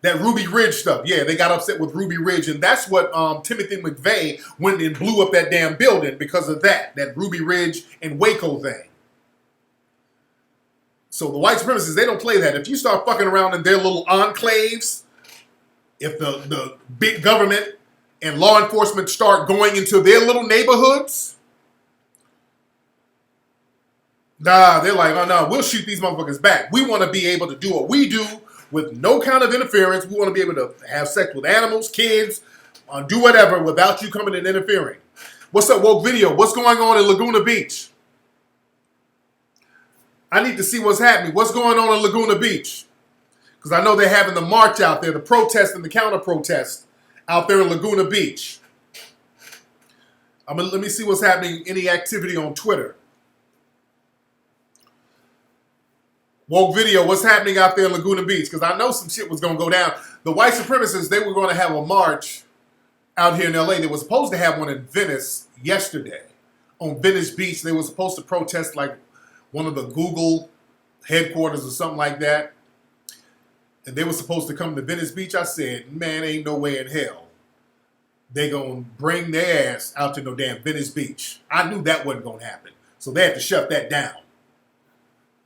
That Ruby Ridge stuff. Yeah, they got upset with Ruby Ridge. And that's what Timothy McVeigh went and blew up that damn building because of that Ruby Ridge and Waco thing. So the white supremacists, they don't play that. If you start fucking around in their little enclaves, if the big government and law enforcement start going into their little neighborhoods, they're like, oh no, we'll shoot these motherfuckers back. We want to be able to do what we do with no kind of interference. We want to be able to have sex with animals, kids, do whatever without you coming and interfering. What's up, Woke Video? What's going on in Laguna Beach? I need to see what's happening. What's going on in Laguna Beach? Because I know they're having the march out there, the protest and the counter-protest out there in Laguna Beach. Let me see what's happening, any activity on Twitter. Woke Video, what's happening out there in Laguna Beach? Because I know some shit was going to go down. The white supremacists, they were going to have a march out here in LA. They were supposed to have one in Venice yesterday. On Venice Beach, they were supposed to protest like one of the Google headquarters or something like that. and they were supposed to come to Venice Beach, I said, man, ain't no way in hell they gonna bring their ass out to no damn Venice Beach. I knew that wasn't gonna happen. So they had to shut that down.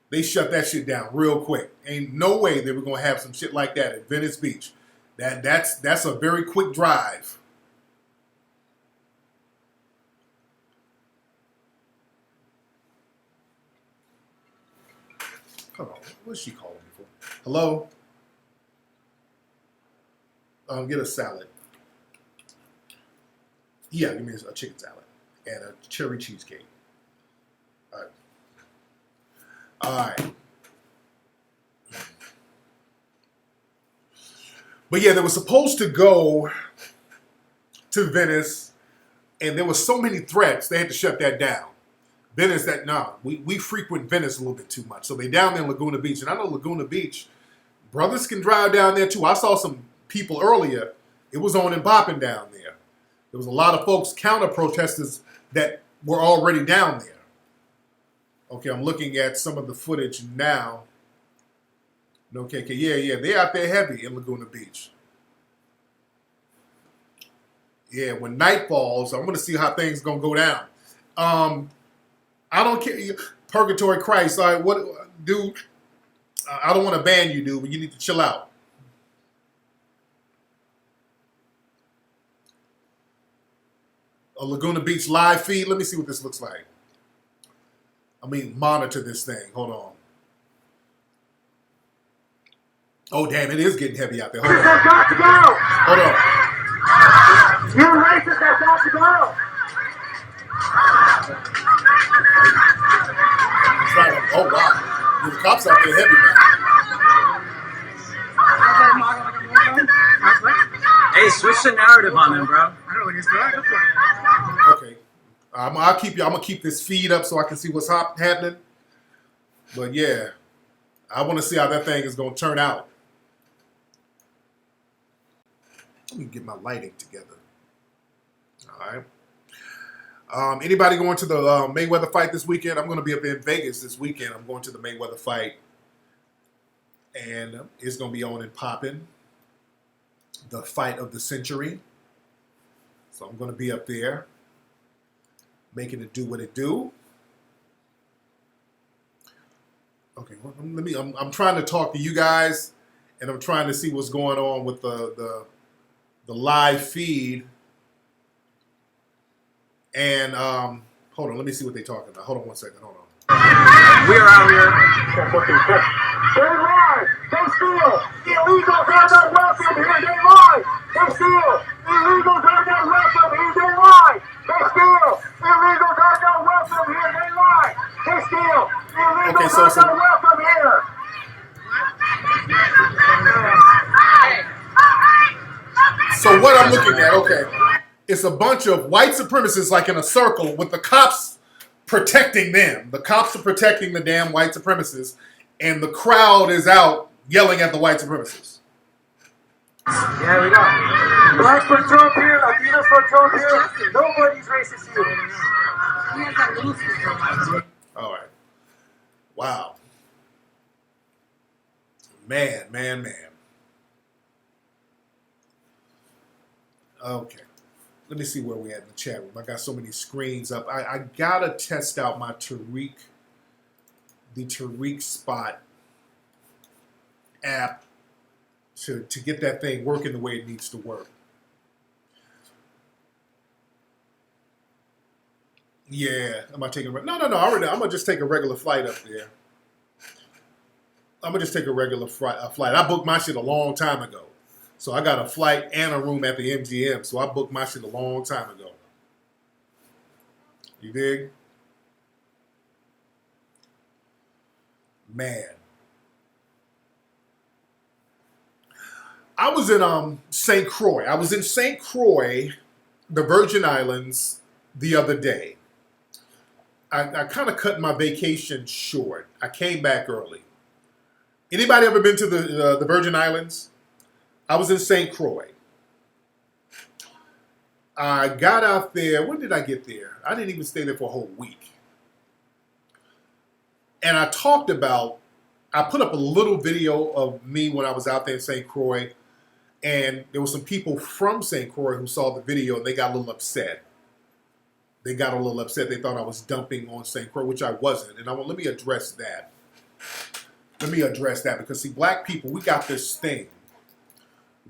They shut that shit down real quick. Ain't no way they were gonna have some shit like that at Venice Beach. That's a very quick drive. Hold on, what's she calling me for? Hello? Get a salad. Yeah, give me a chicken salad and a cherry cheesecake. All right. But yeah, they were supposed to go to Venice, and there were so many threats, they had to shut that down. Venice, we frequent Venice a little bit too much. So they down there in Laguna Beach. And I know Laguna Beach, brothers can drive down there too. I saw some people earlier. It was on and popping down there. There was a lot of folks, counter-protesters, that were already down there. Okay, I'm looking at some of the footage now. Okay, yeah, they out there heavy in Laguna Beach. Yeah, when night falls, I'm going to see how things going to go down. I don't care. Purgatory Christ, all right, what, dude, I don't want to ban you, dude, but you need to chill out. A Laguna Beach live feed. Let me see what this looks like. I mean, monitor this thing. Hold on. Oh, damn, it is getting heavy out there. Hold on. Hold on. You racist have got to go. Oh, wow. The cops out there heavy now. Hey, switch the narrative on them, bro. Okay. I'm gonna keep this feed up so I can see what's happening. But yeah, I want to see how that thing is gonna turn out. Let me get my lighting together. All right. Anybody going to the Mayweather fight this weekend? I'm going to be up in Vegas this weekend. I'm going to the Mayweather fight, and it's going to be on and popping. The fight of the century. So I'm going to be up there, making it do what it do. Okay, well, I'm trying to talk to you guys, and I'm trying to see what's going on with the live feed. And hold on, let me see what they're talking about. Hold on one second. Hold on. We're out here. They lie. They steal. Illegals are not welcome here. They lie. They steal. Illegals are not welcome here. They lie. They steal. Illegals are not welcome here. They lie. They steal. Illegals are not welcome here. So what I'm looking at, okay, it's a bunch of white supremacists like in a circle with the cops protecting them. The cops are protecting the damn white supremacists, and the crowd is out yelling at the white supremacists. Yeah, we go. Blacks for Trump here, Latinos for Trump here. Nobody's racist here. All right. Wow. Man. Okay. Let me see where we're at in the chat room. I got so many screens up. I gotta test out my the Tariq Spot app to get that thing working the way it needs to work. Yeah, am I taking? No. Already, I'm gonna just take a regular flight up there. I'm gonna just take a regular flight. I booked my shit a long time ago. So I got a flight and a room at the MGM. So I booked my shit a long time ago. You dig? Man. I was in St. Croix. I was in St. Croix, the Virgin Islands, the other day. I kind of cut my vacation short. I came back early. Anybody ever been to the Virgin Islands? I was in St. Croix. I got out there. When did I get there? I didn't even stay there for a whole week. And I talked about I put up a little video of me when I was out there in St. Croix, and there were some people from St. Croix who saw the video, and they got a little upset. They got a little upset. They thought I was dumping on St. Croix, which I wasn't. And let me address that. Let me address that because, see, black people, we got this thing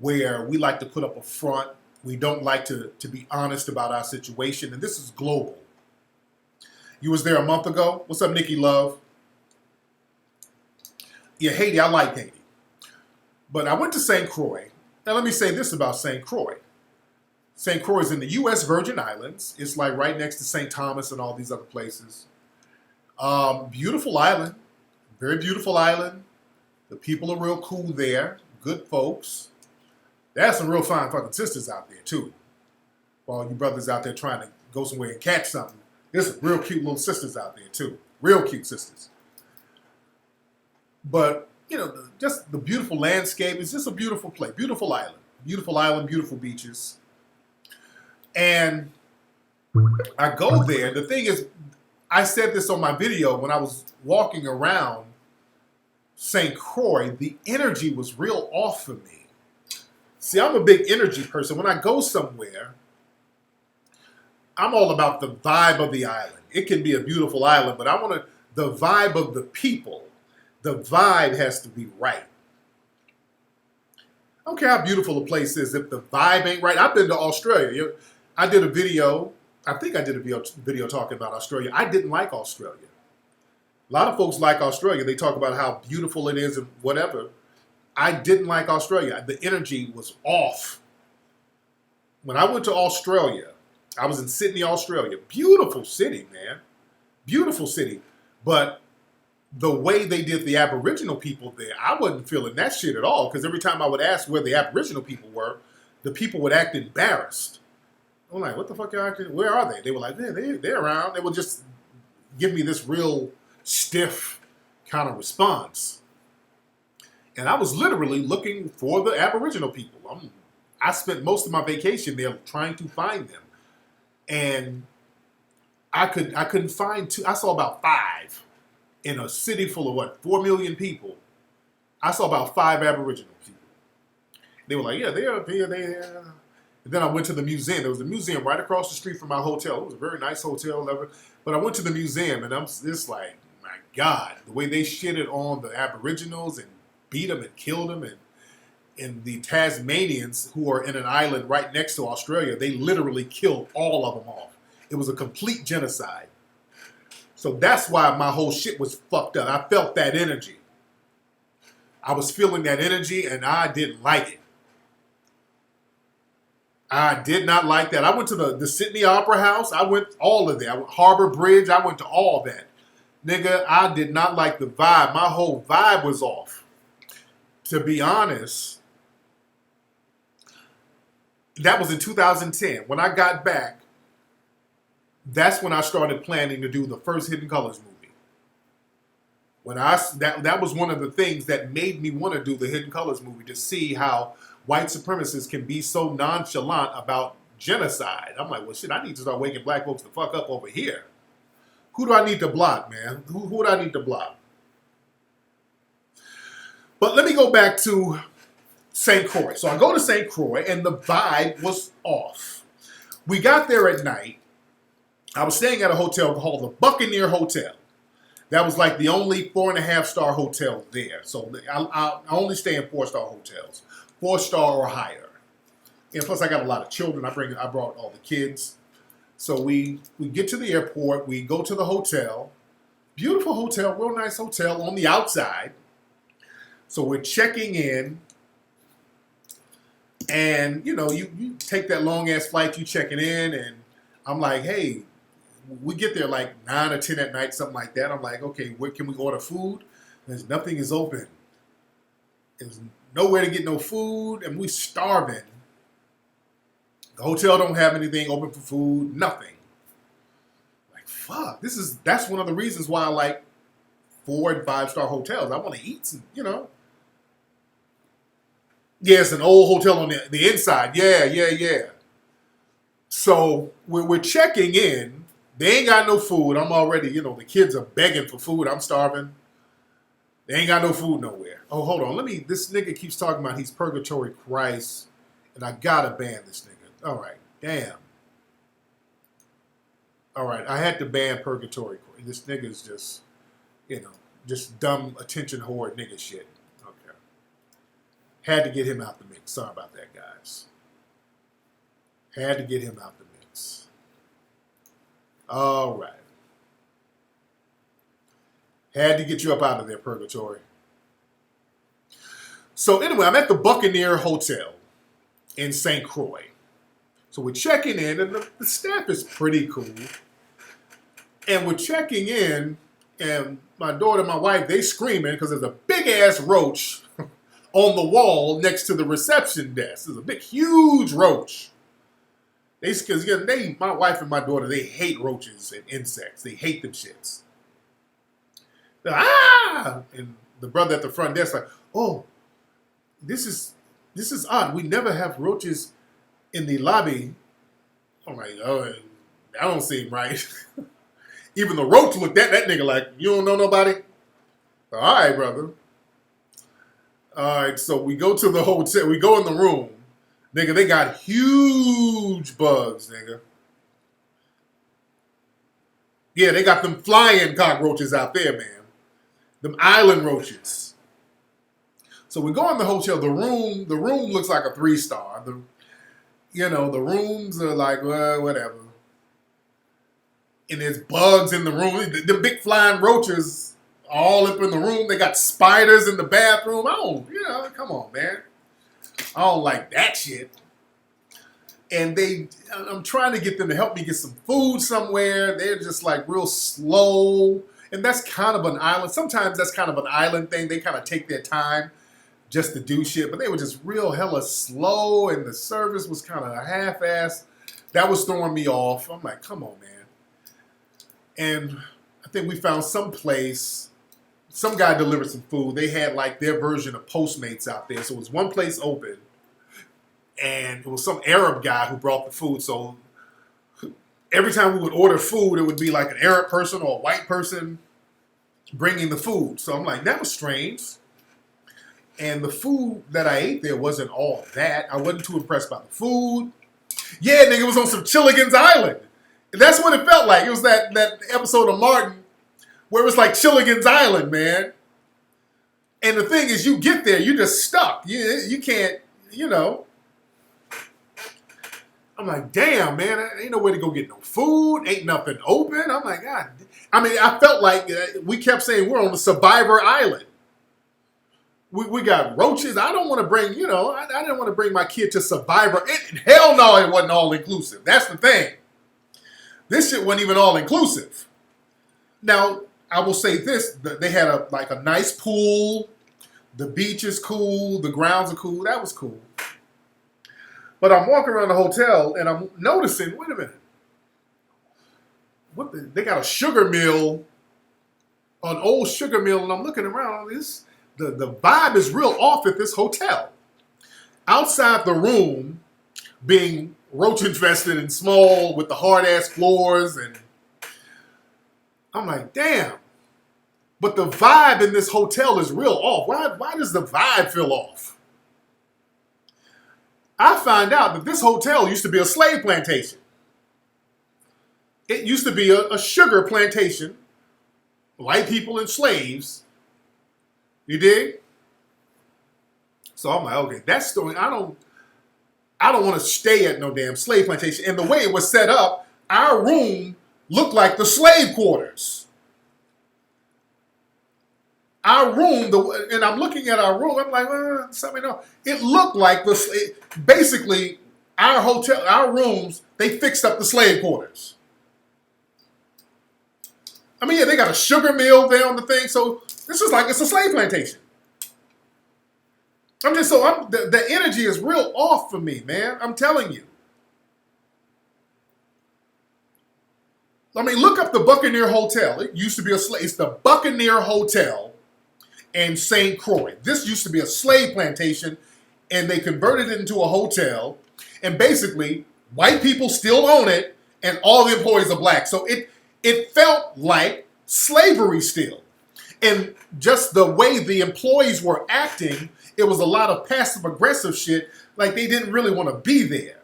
where we like to put up a front. We don't like to be honest about our situation, and this is global. You was there a month ago. What's up, Nikki Love? Yeah, Haiti, I like Haiti. But I went to St. Croix. Now, let me say this about St. Croix. St. Croix is in the U.S. Virgin Islands. It's like right next to St. Thomas and all these other places. Beautiful island. Very beautiful island. The people are real cool there. Good folks. There's some real fine fucking sisters out there, too. For all you brothers out there trying to go somewhere and catch something. There's some real cute little sisters out there, too. Real cute sisters. But, you know, just the beautiful landscape. It's just a beautiful place. Beautiful island. Beautiful island, beautiful beaches. And I go there. The thing is, I said this on my video when I was walking around St. Croix, the energy was real off for me. See, I'm a big energy person. When I go somewhere, I'm all about the vibe of the island. It can be a beautiful island, but I want the vibe of the people. The vibe has to be right. I don't care how beautiful a place is. If the vibe ain't right, I've been to Australia. I did a video. I think I did a video talking about Australia. I didn't like Australia. A lot of folks like Australia. They talk about how beautiful it is and whatever. I didn't like Australia. The energy was off. When I went to Australia, I was in Sydney, Australia. Beautiful city, man. Beautiful city. But the way they did the Aboriginal people there, I wasn't feeling that shit at all. Because every time I would ask where the Aboriginal people were, the people would act embarrassed. I'm like, what the fuck y'all acting? Where are they? They were like, yeah, they're around. They would just give me this real stiff kind of response. And I was literally looking for the Aboriginal people. I spent most of my vacation there trying to find them. And I couldn't find two. I saw about 5 in a city full of 4 million people. I saw about 5 Aboriginal people. They were like, yeah, they're up here, they're. And then I went to the museum. There was a museum right across the street from my hotel. It was a very nice hotel, but I went to the museum, and I'm just like, my God, the way they shitted on the Aboriginals and beat them and killed them, and the Tasmanians who are in an island right next to Australia, they literally killed all of them off. It was a complete genocide. So that's why my whole shit was fucked up. I felt that energy. I was feeling that energy, and I didn't like it. I did not like that. I went to the Sydney Opera House. I went all of that. I went Harbor Bridge. I went to all that. Nigga, I did not like the vibe. My whole vibe was off. To be honest, that was in 2010. When I got back, that's when I started planning to do the first Hidden Colors movie. That was one of the things that made me want to do the Hidden Colors movie, to see how white supremacists can be so nonchalant about genocide. I'm like, well, shit, I need to start waking black folks the fuck up over here. Who do I need to block, man? Who do I need to block? But let me go back to St. Croix. So I go to St. Croix, and the vibe was off. We got there at night. I was staying at a hotel called the Buccaneer Hotel. That was like the only 4.5-star hotel there. So I only stay in 4-star hotels. 4-star or higher. And plus I got a lot of children. I brought all the kids. So we get to the airport. We go to the hotel. Beautiful hotel, real nice hotel on the outside. So we're checking in. And, you know, you take that long-ass flight, you checking in. And I'm like, hey, we get there like 9 or 10 at night, something like that. I'm like, okay, where can we order food? There's nothing is open. There's nowhere to get no food, and we starving. The hotel don't have anything open for food, nothing. Like, fuck, that's one of the reasons why I like 4- and 5-star hotels. I want to eat some, you know. Yeah, it's an old hotel on the inside. Yeah. So we're checking in. They ain't got no food. I'm already, you know, the kids are begging for food. I'm starving. They ain't got no food nowhere. Oh, hold on. This nigga keeps talking about he's Purgatory Christ, and I gotta ban this nigga. All right. Damn. All right. I had to ban Purgatory Christ. This nigga is just, just dumb attention whore nigga shit. Okay. Had to get him out the mix. Sorry about that, guys. Had to get him out the mix. All right. Had to get you up out of there, Purgatory. So anyway, I'm at the Buccaneer Hotel in St. Croix. So we're checking in, and the staff is pretty cool. And we're checking in, and my daughter and my wife, they screaming because there's a big-ass roach on the wall next to the reception desk. There's a big, huge roach. Because my wife and my daughter, they hate roaches and insects. They hate them shits. They're like, ah! And the brother at the front desk like, oh, this is odd. We never have roaches in the lobby. I'm like, oh, that don't seem right. Even the roach looked at that nigga like, you don't know nobody? All right, brother. All right, so we go to the hotel. We go in the room. Nigga, they got huge bugs, nigga. Yeah, they got them flying cockroaches out there, man. Them island roaches. So we go in the hotel. The room looks like a 3-star. The rooms are like, well, whatever. And there's bugs in the room. The big flying roaches all up in the room. They got spiders in the bathroom. Come on, man. I don't like that shit. And I'm trying to get them to help me get some food somewhere. They're just like real slow. And that's kind of an island. Sometimes that's kind of an island thing. They kind of take their time just to do shit. But they were just real hella slow. And the service was kind of half-assed. That was throwing me off. I'm like, come on, man. And I think we found some place. Some guy delivered some food. They had like their version of Postmates out there. So it was one place open. And it was some Arab guy who brought the food. So every time we would order food, it would be like an Arab person or a white person bringing the food. So I'm like, that was strange. And the food that I ate there wasn't all that. I wasn't too impressed by the food. Yeah, nigga, it was on some Chilligan's Island. And that's what it felt like. It was that episode of Martin where it was like Chilligan's Island, man. And the thing is, you get there, you're just stuck. You can't, I'm like, damn, man, ain't no way to go get no food. Ain't nothing open. I'm like, God. I mean, I felt like we kept saying we're on a survivor island. We got roaches. I don't want to bring, I didn't want to bring my kid to survivor. Hell no, it wasn't all inclusive. That's the thing. This shit wasn't even all inclusive. Now, I will say this. They had a nice pool. The beach is cool. The grounds are cool. That was cool. But I'm walking around the hotel and I'm noticing, wait a minute. They got a sugar mill, an old sugar mill, and I'm looking around. The vibe is real off at this hotel. Outside the room, being roach infested and small with the hard ass floors, and I'm like, damn. But the vibe in this hotel is real off. Why does the vibe feel off? I find out that this hotel used to be a slave plantation. It used to be a sugar plantation, white people and slaves. You dig? So I'm like, okay, that story, I don't want to stay at no damn slave plantation. And the way it was set up, our room looked like the slave quarters. Our room, and I'm looking at our room, I'm like, something else. It looked like basically our hotel, our rooms, they fixed up the slave quarters. I mean, yeah, they got a sugar mill there on the thing, so this is like it's a slave plantation. The energy is real off for me, man. I'm telling you. I mean, look up the Buccaneer Hotel. It used to be it's the Buccaneer Hotel in St. Croix. This used to be a slave plantation, and they converted it into a hotel. And basically, white people still own it, and all the employees are black. So it felt like slavery still. And just the way the employees were acting, it was a lot of passive-aggressive shit, like they didn't really want to be there.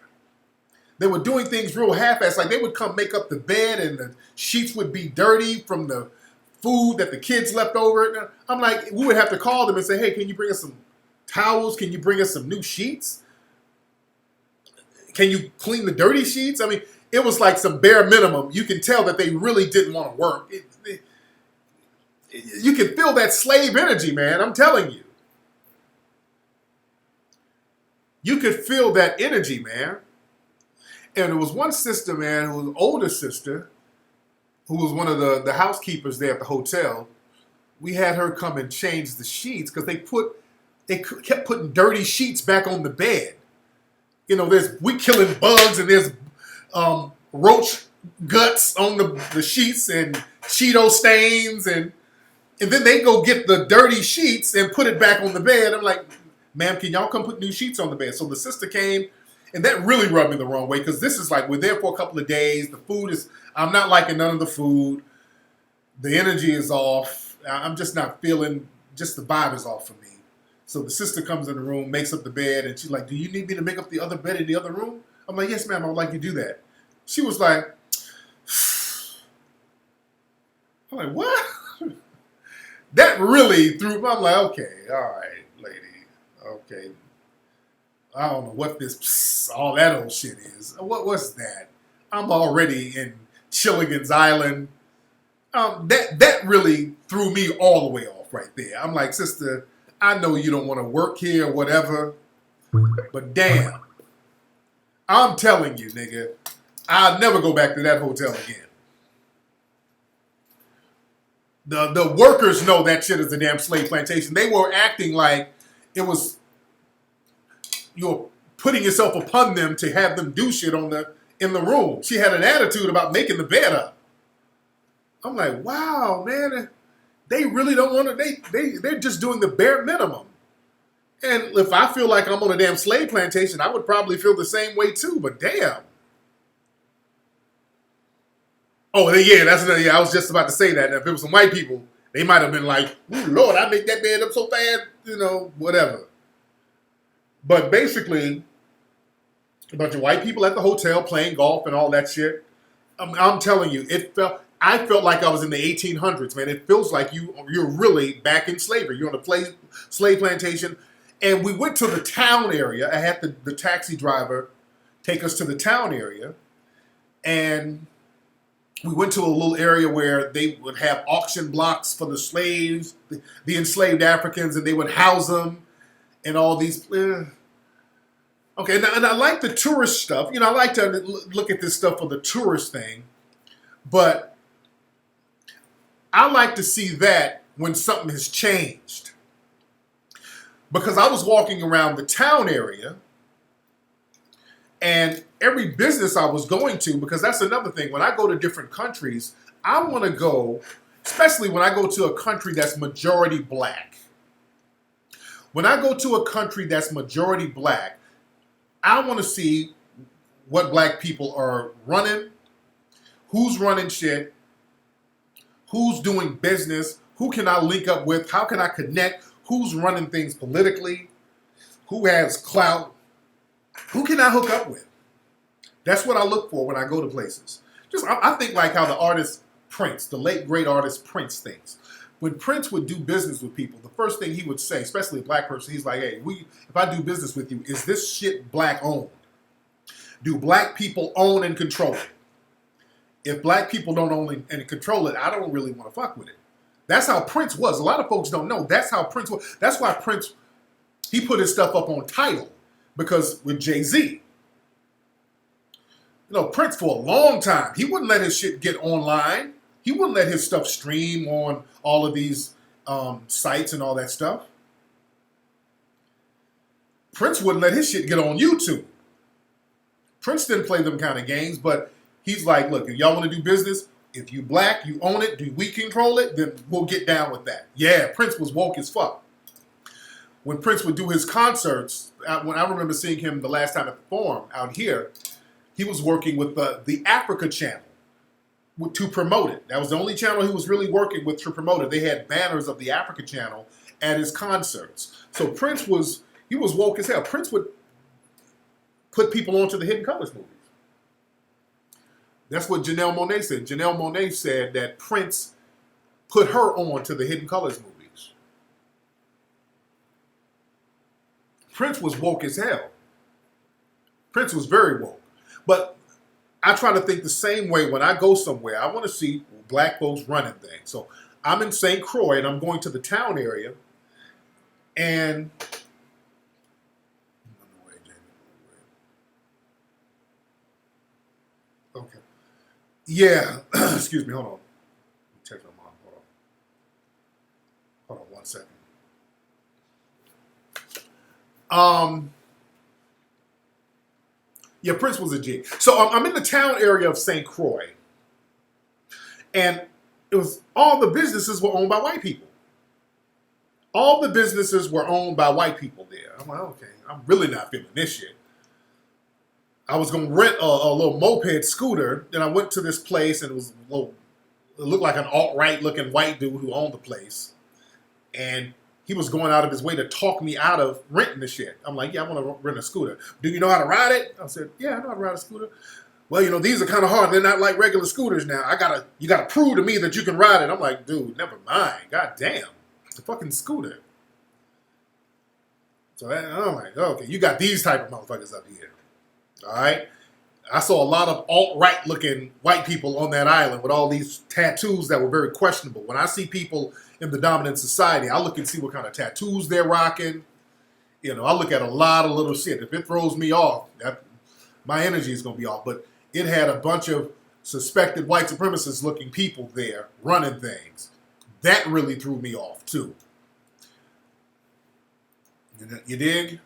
They were doing things real half-assed, like they would come make up the bed and the sheets would be dirty from the food that the kids left over. I'm like, we would have to call them and say, hey, can you bring us some towels? Can you bring us some new sheets? Can you clean the dirty sheets? I mean, it was like some bare minimum. You can tell that they really didn't want to work. You can feel that slave energy, man. I'm telling you. You could feel that energy, man. And there was one sister, man, who was an older sister, who was one of the housekeepers there at the hotel. We had her come and change the sheets because they kept putting dirty sheets back on the bed. You know, we killing bugs and there's roach guts on the sheets and Cheeto stains and then they go get the dirty sheets and put it back on the bed. I'm like, ma'am, can y'all come put new sheets on the bed? So the sister came, and that really rubbed me the wrong way because this is like, we're there for a couple of days. The food I'm not liking none of the food. The energy is off. I'm just not feeling, just the vibe is off for me. So the sister comes in the room, makes up the bed, and she's like, do you need me to make up the other bed in the other room? I'm like, yes, ma'am, I would like you to do that. She was like, I'm like, what? That really threw me. I'm like, okay, all right, lady. Okay. I don't know what this, all that old shit is. What's that? I'm already in Chilligan's Island. That really threw me all the way off right there. I'm like, sister, I know you don't want to work here or whatever, but damn. I'm telling you, nigga, I'll never go back to that hotel again. The workers know that shit is a damn slave plantation. They were acting like it was, you're putting yourself upon them to have them do shit in the room. She had an attitude about making the bed up. I'm like, wow, man, they really don't want to, they're just doing the bare minimum. And if I feel like I'm on a damn slave plantation, I would probably feel the same way too, but damn. Oh, yeah, I was just about to say that. If it was some white people, they might have been like, ooh, Lord, I make that bed up so fast, whatever. But basically, a bunch of white people at the hotel playing golf and all that shit. I'm telling you, I felt like I was in the 1800s, man. It feels like you're really back in slavery. You're on a slave plantation. And we went to the town area. I had the taxi driver take us to the town area. And we went to a little area where they would have auction blocks for the slaves, the enslaved Africans, and they would house them and all these. Okay, and I like the tourist stuff. I like to look at this stuff for the tourist thing. But I like to see that when something has changed. Because I was walking around the town area, and every business I was going to, because that's another thing, when I go to different countries, I want to go, especially when I go to a country that's majority black. When I go to a country that's majority black, I want to see what black people are running, who's running shit, who's doing business, who can I link up with, how can I connect, who's running things politically, who has clout, who can I hook up with? That's what I look for when I go to places. I think like how the artist Prince, the late great artist Prince thinks. When Prince would do business with people, the first thing he would say, especially a black person, he's like, hey, if I do business with you, is this shit black owned? Do black people own and control it? If black people don't own and control it, I don't really want to fuck with it. That's how Prince was. A lot of folks don't know. That's how Prince was. That's why Prince, he put his stuff up on Tidal, because with Jay-Z, Prince for a long time, he wouldn't let his shit get online. He wouldn't let his stuff stream on all of these sites and all that stuff. Prince wouldn't let his shit get on YouTube. Prince didn't play them kind of games, but he's like, look, if y'all want to do business, if you black, you own it, do we control it, then we'll get down with that. Yeah, Prince was woke as fuck. When Prince would do his concerts, when I remember seeing him the last time at the Forum out here, he was working with the Africa channel, to promote it. That was the only channel he was really working with to promote it. They had banners of the Africa channel at his concerts. So Prince was woke as hell. Prince would put people onto the Hidden Colors movies. That's what Janelle Monáe said. Janelle Monáe said that Prince put her on to the Hidden Colors movies. Prince was woke as hell. Prince was very woke. But I try to think the same way when I go somewhere. I want to see black folks running things. So I'm in St. Croix and I'm going to the town area. And okay. Yeah. Excuse me. Hold on. Check my mom. Hold on 1 second. Yeah, Prince was a G. So I'm in the town area of St. Croix, and it was all the businesses were owned by white people. All the businesses were owned by white people there. I'm like, okay, I'm really not feeling this shit. I was gonna rent a little moped scooter, and I went to this place, and it looked like an alt-right looking white dude who owned the place, and he was going out of his way to talk me out of renting the shit. I'm like, yeah, I want to rent a scooter. Do you know how to ride it? I said, yeah, I know how to ride a scooter. Well, these are kind of hard. They're not like regular scooters now. You gotta prove to me that you can ride it. I'm like, dude, never mind. God damn. It's a fucking scooter. So I'm like, okay, you got these type of motherfuckers up here. All right? I saw a lot of alt-right looking white people on that island with all these tattoos that were very questionable. When I see people in the dominant society, I look and see what kind of tattoos they're rocking. I look at a lot of little shit. If it throws me off, my energy is going to be off. But it had a bunch of suspected white supremacist looking people there running things. That really threw me off too. You dig?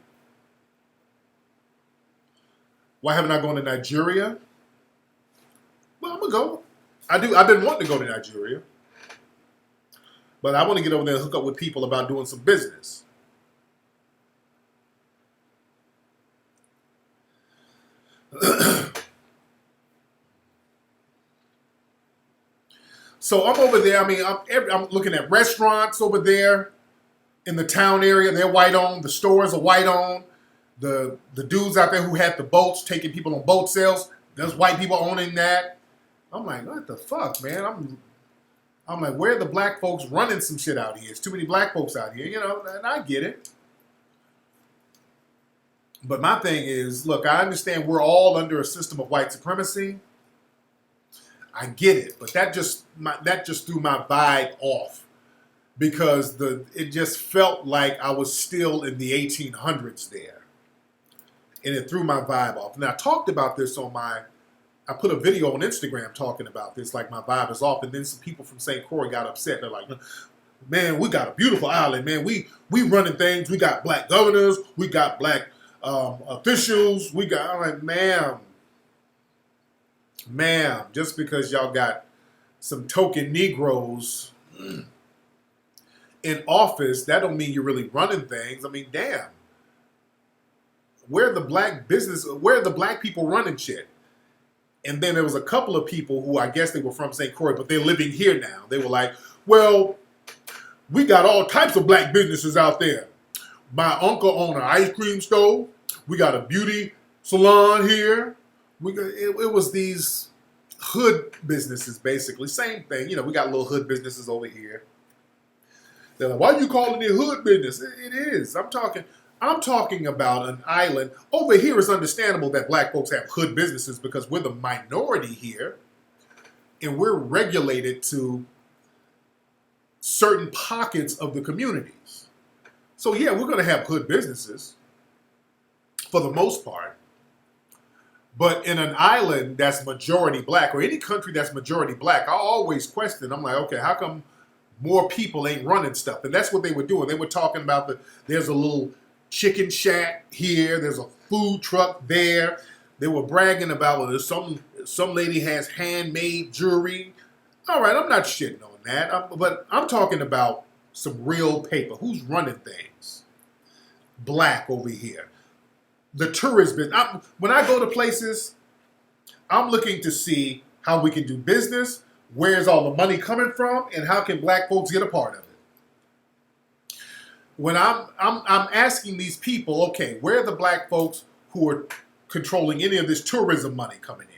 Why haven't I gone to Nigeria? Well, I'm going to go. I've been wanting to go to Nigeria. But I want to get over there and hook up with people about doing some business. So I'm over there. I mean, I'm looking at restaurants over there in the town area. They're white owned. The stores are white owned. The dudes out there who had the boats, taking people on boat sales, there's white people owning that. I'm like, what the fuck, man? I'm like, where are the black folks running some shit out here? It's too many black folks out here, and I get it. But my thing is, look, I understand we're all under a system of white supremacy. I get it, but that just threw my vibe off because it just felt like I was still in the 1800s there. And it threw my vibe off. And I talked about this I put a video on Instagram talking about this, like my vibe is off. And then some people from St. Croix got upset. They're like, man, we got a beautiful island, man. We running things. We got black governors. We got black officials. I'm like, ma'am, just because y'all got some token Negroes in office, that don't mean you're really running things. I mean, damn. Where are the black people running shit? And then there was a couple of people who I guess they were from St. Croix, but they're living here now. They were like, well, we got all types of black businesses out there. My uncle owned an ice cream stove. We got a beauty salon here. It was these hood businesses, basically. Same thing. We got little hood businesses over here. They're like, why are you calling it hood business? It is. I'm talking about an island. Over here, it's understandable that black folks have hood businesses because we're the minority here, and we're regulated to certain pockets of the communities. So yeah, we're going to have hood businesses for the most part. But in an island that's majority black, or any country that's majority black, I always question. I'm like, okay, how come more people ain't running stuff? And that's what they were doing. They were talking about there's a little chicken shack here, there's a food truck there. They were bragging about, well, there's some lady has handmade jewelry. All right, I'm not shitting on that. But I'm talking about some real paper. Who's running things? Black over here. The tourist business. When I go to places, I'm looking to see how we can do business, where's all the money coming from, and how can black folks get a part of it. When I'm asking these people, okay, where are the black folks who are controlling any of this tourism money coming in?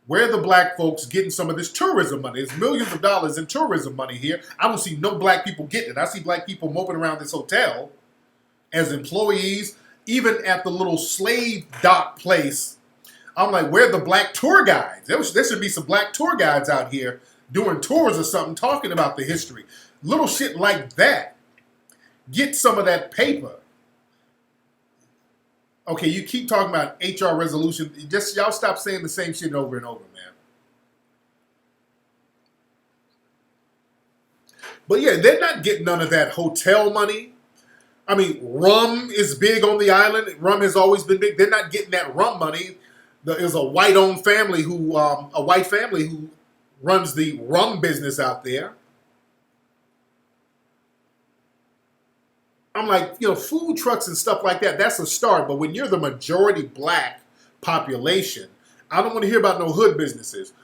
Where are the black folks getting some of this tourism money? There's millions of dollars in tourism money here. I don't see no black people getting it. I see black people moping around this hotel as employees, even at the little slave dock place. I'm like, where are the black tour guides? There should be some black tour guides out here doing tours or something, talking about the history. Little shit like that. Get some of that paper. Okay, you keep talking about HR resolution. Just y'all stop saying the same shit over and over, man. But yeah, they're not getting none of that hotel money. I mean, rum is big on the island. Rum has always been big. They're not getting that rum money. There's a white-owned family who, runs the rum business out there. I'm like, food trucks and stuff like that, that's a start. But when you're the majority black population, I don't want to hear about no hood businesses.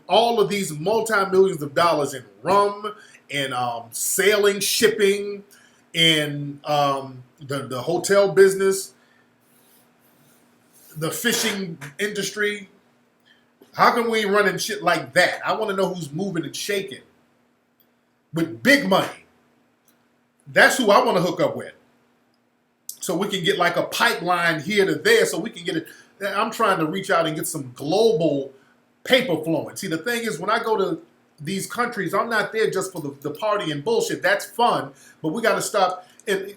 All of these multi-millions of dollars in rum and sailing, shipping, and the hotel business, the fishing industry. How come we ain't running shit like that? I want to know who's moving and shaking with big money. That's who I want to hook up with. So we can get like a pipeline here to there so we can get it. I'm trying to reach out and get some global paper flowing. See, the thing is, when I go to these countries, I'm not there just for the party and bullshit. That's fun, but we got to stop. And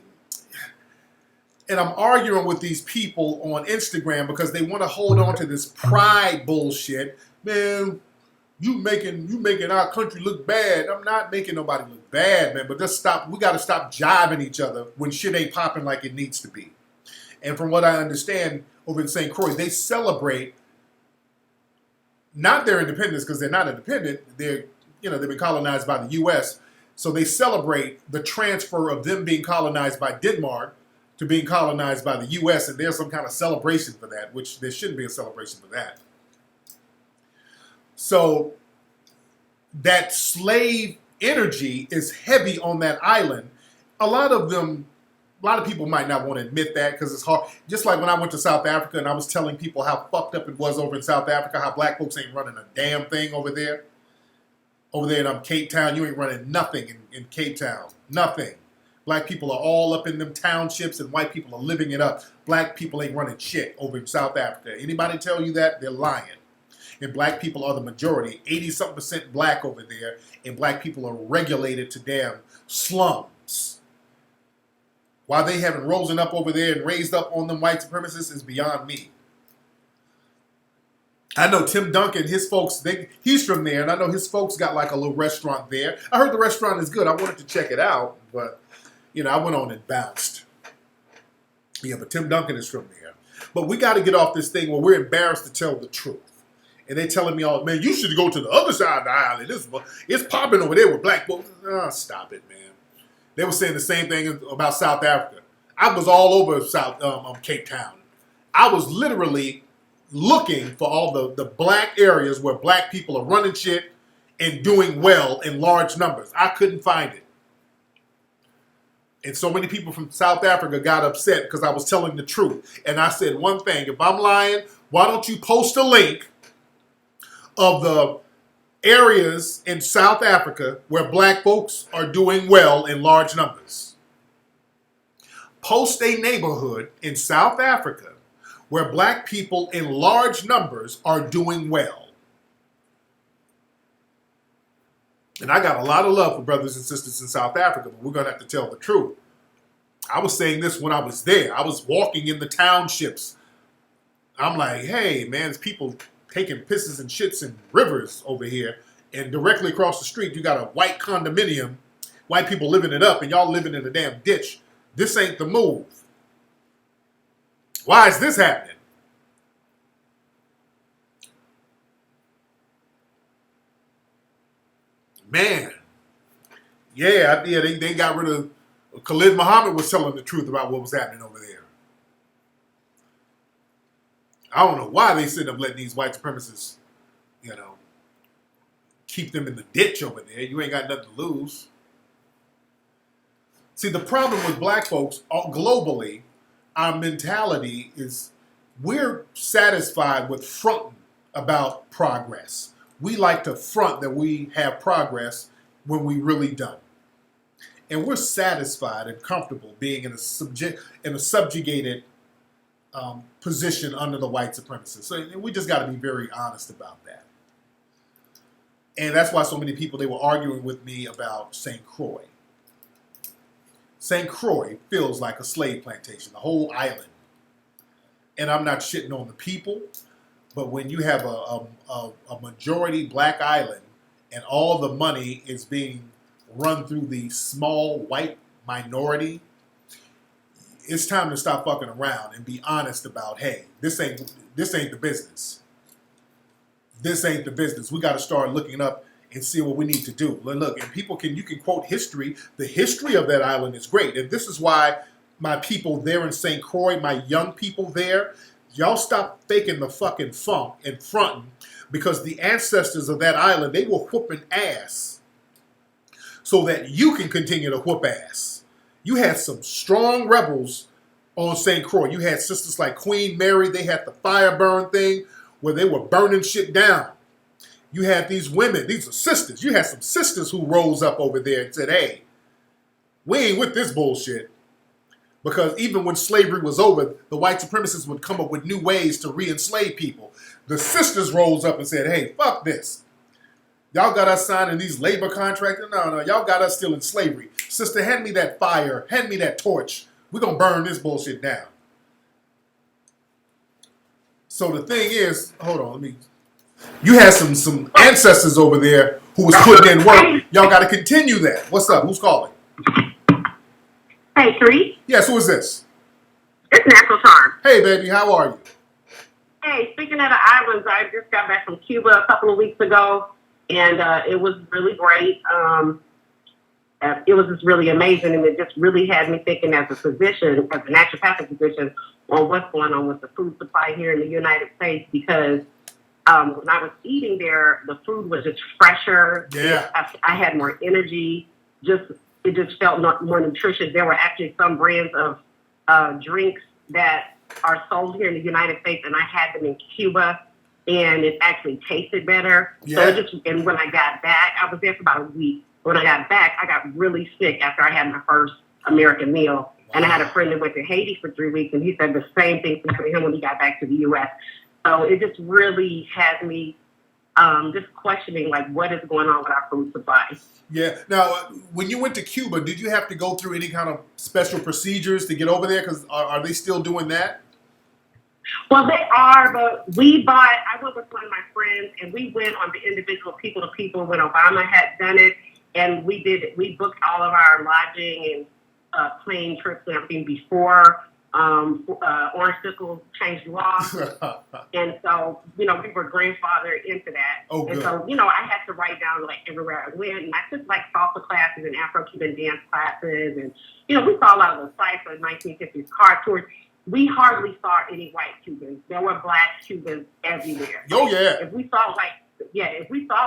I'm arguing with these people on Instagram because they want to hold on to this pride bullshit. Man, you making our country look bad. I'm not making nobody look bad, man, but just stop. We got to stop jiving each other when shit ain't popping like it needs to be. And from what I understand, over in St. Croix, they celebrate not their independence because they're not independent. They've been colonized by the U.S., so they celebrate the transfer of them being colonized by Denmark to being colonized by the U.S., and there's some kind of celebration for that, which there shouldn't be a celebration for that. So that slave energy is heavy on that island. A lot of people might not want to admit that because it's hard. Just like when I went to South Africa and I was telling people how fucked up it was over in South Africa, how black folks ain't running a damn thing over there. Over there in Cape Town, you ain't running nothing in Cape Town. Nothing. Black people are all up in them townships and white people are living it up. Black people ain't running shit over in South Africa. Anybody tell you that, they're lying. And black people are the majority, 80-something% black over there, and black people are regulated to damn slums. Why they haven't risen up over there and raised up on them white supremacists is beyond me. I know Tim Duncan, his folks, he's from there, and I know his folks got like a little restaurant there. I heard the restaurant is good. I wanted to check it out, but, I went on and bounced. Yeah, but Tim Duncan is from there. But we got to get off this thing where we're embarrassed to tell the truth. And they telling me, oh, man, you should go to the other side of the island. It's popping over there with black folks. Oh, stop it, man. They were saying the same thing about South Africa. I was all over Cape Town. I was literally looking for all the black areas where black people are running shit and doing well in large numbers. I couldn't find it. And so many people from South Africa got upset because I was telling the truth. And I said one thing, if I'm lying, why don't you post a link of the areas in South Africa where black folks are doing well in large numbers. Post a neighborhood in South Africa where black people in large numbers are doing well. And I got a lot of love for brothers and sisters in South Africa, but we're going to have to tell the truth. I was saying this when I was there. I was walking in the townships. I'm like, hey, man, there's people taking pisses and shits in rivers over here. And directly across the street, you got a white condominium, white people living it up, and y'all living in a damn ditch. This ain't the move. Why is this happening? Man. Yeah, they got rid of... Khalid Muhammad was telling the truth about what was happening over there. I don't know why they sit up letting these white supremacists, keep them in the ditch over there. You ain't got nothing to lose. See, the problem with black folks globally, our mentality is we're satisfied with fronting about progress. We like to front that we have progress when we really don't. And we're satisfied and comfortable being in a subjugated position under the white supremacists. So we just got to be very honest about that. And that's why so many people, they were arguing with me about St. Croix. St. Croix feels like a slave plantation, the whole island. And I'm not shitting on the people, but when you have a majority black island and all the money is being run through the small white minority, it's time to stop fucking around and be honest about, hey, this ain't the business. This ain't the business. We got to start looking up and see what we need to do. Look, and you can quote history. The history of that island is great. And this is why my people there in St. Croix, my young people there, y'all stop faking the fucking funk and fronting, because the ancestors of that island, they were whooping ass so that you can continue to whoop ass. You had some strong rebels on St. Croix. You had sisters like Queen Mary. They had the fire burn thing where they were burning shit down. You had these women. These are sisters. You had some sisters who rose up over there and said, hey, we ain't with this bullshit. Because even when slavery was over, the white supremacists would come up with new ways to re-enslave people. The sisters rose up and said, hey, fuck this. Y'all got us signing these labor contracts. No, y'all got us still in slavery. Sister, hand me that fire. Hand me that torch. We're going to burn this bullshit down. So the thing is, hold on, you had some ancestors over there who was putting in work. Y'all got to continue that. What's up? Who's calling? Hey, Tariq. Yes, who is this? It's Natural Charm. Hey, baby, how are you? Hey, speaking of the islands, I just got back from Cuba a couple of weeks ago, and it was really great. It was just really amazing, and it just really had me thinking as a physician, as a naturopathic physician, on what's going on with the food supply here in the United States, because when I was eating there, the food was just fresher. Yeah. I had more energy. It just felt more nutritious. There were actually some brands of drinks that are sold here in the United States, and I had them in Cuba, and it actually tasted better. Yeah. And when I got back, I was there for about a week. When I got back, I got really sick after I had my first American meal. Wow. And I had a friend that went to Haiti for 3 weeks, and he said the same thing happened to him when he got back to the U.S. So it just really has me just questioning, like, what is going on with our food supply. Yeah. Now, when you went to Cuba, did you have to go through any kind of special procedures to get over there? Because are they still doing that? Well, they are, but I went with one of my friends, and we went on the individual people-to-people when Obama had done it, and we booked all of our lodging and plane trips and everything before Orange Circle changed law. And so, we were grandfathered into that. Oh, and good. so, I had to write down, like, everywhere I went. And I took, like, salsa classes and Afro-Cuban dance classes. And, we saw a lot of the sites of 1950s car tours. We hardly saw any white Cubans. There were black Cubans everywhere. Oh, yeah. If we saw a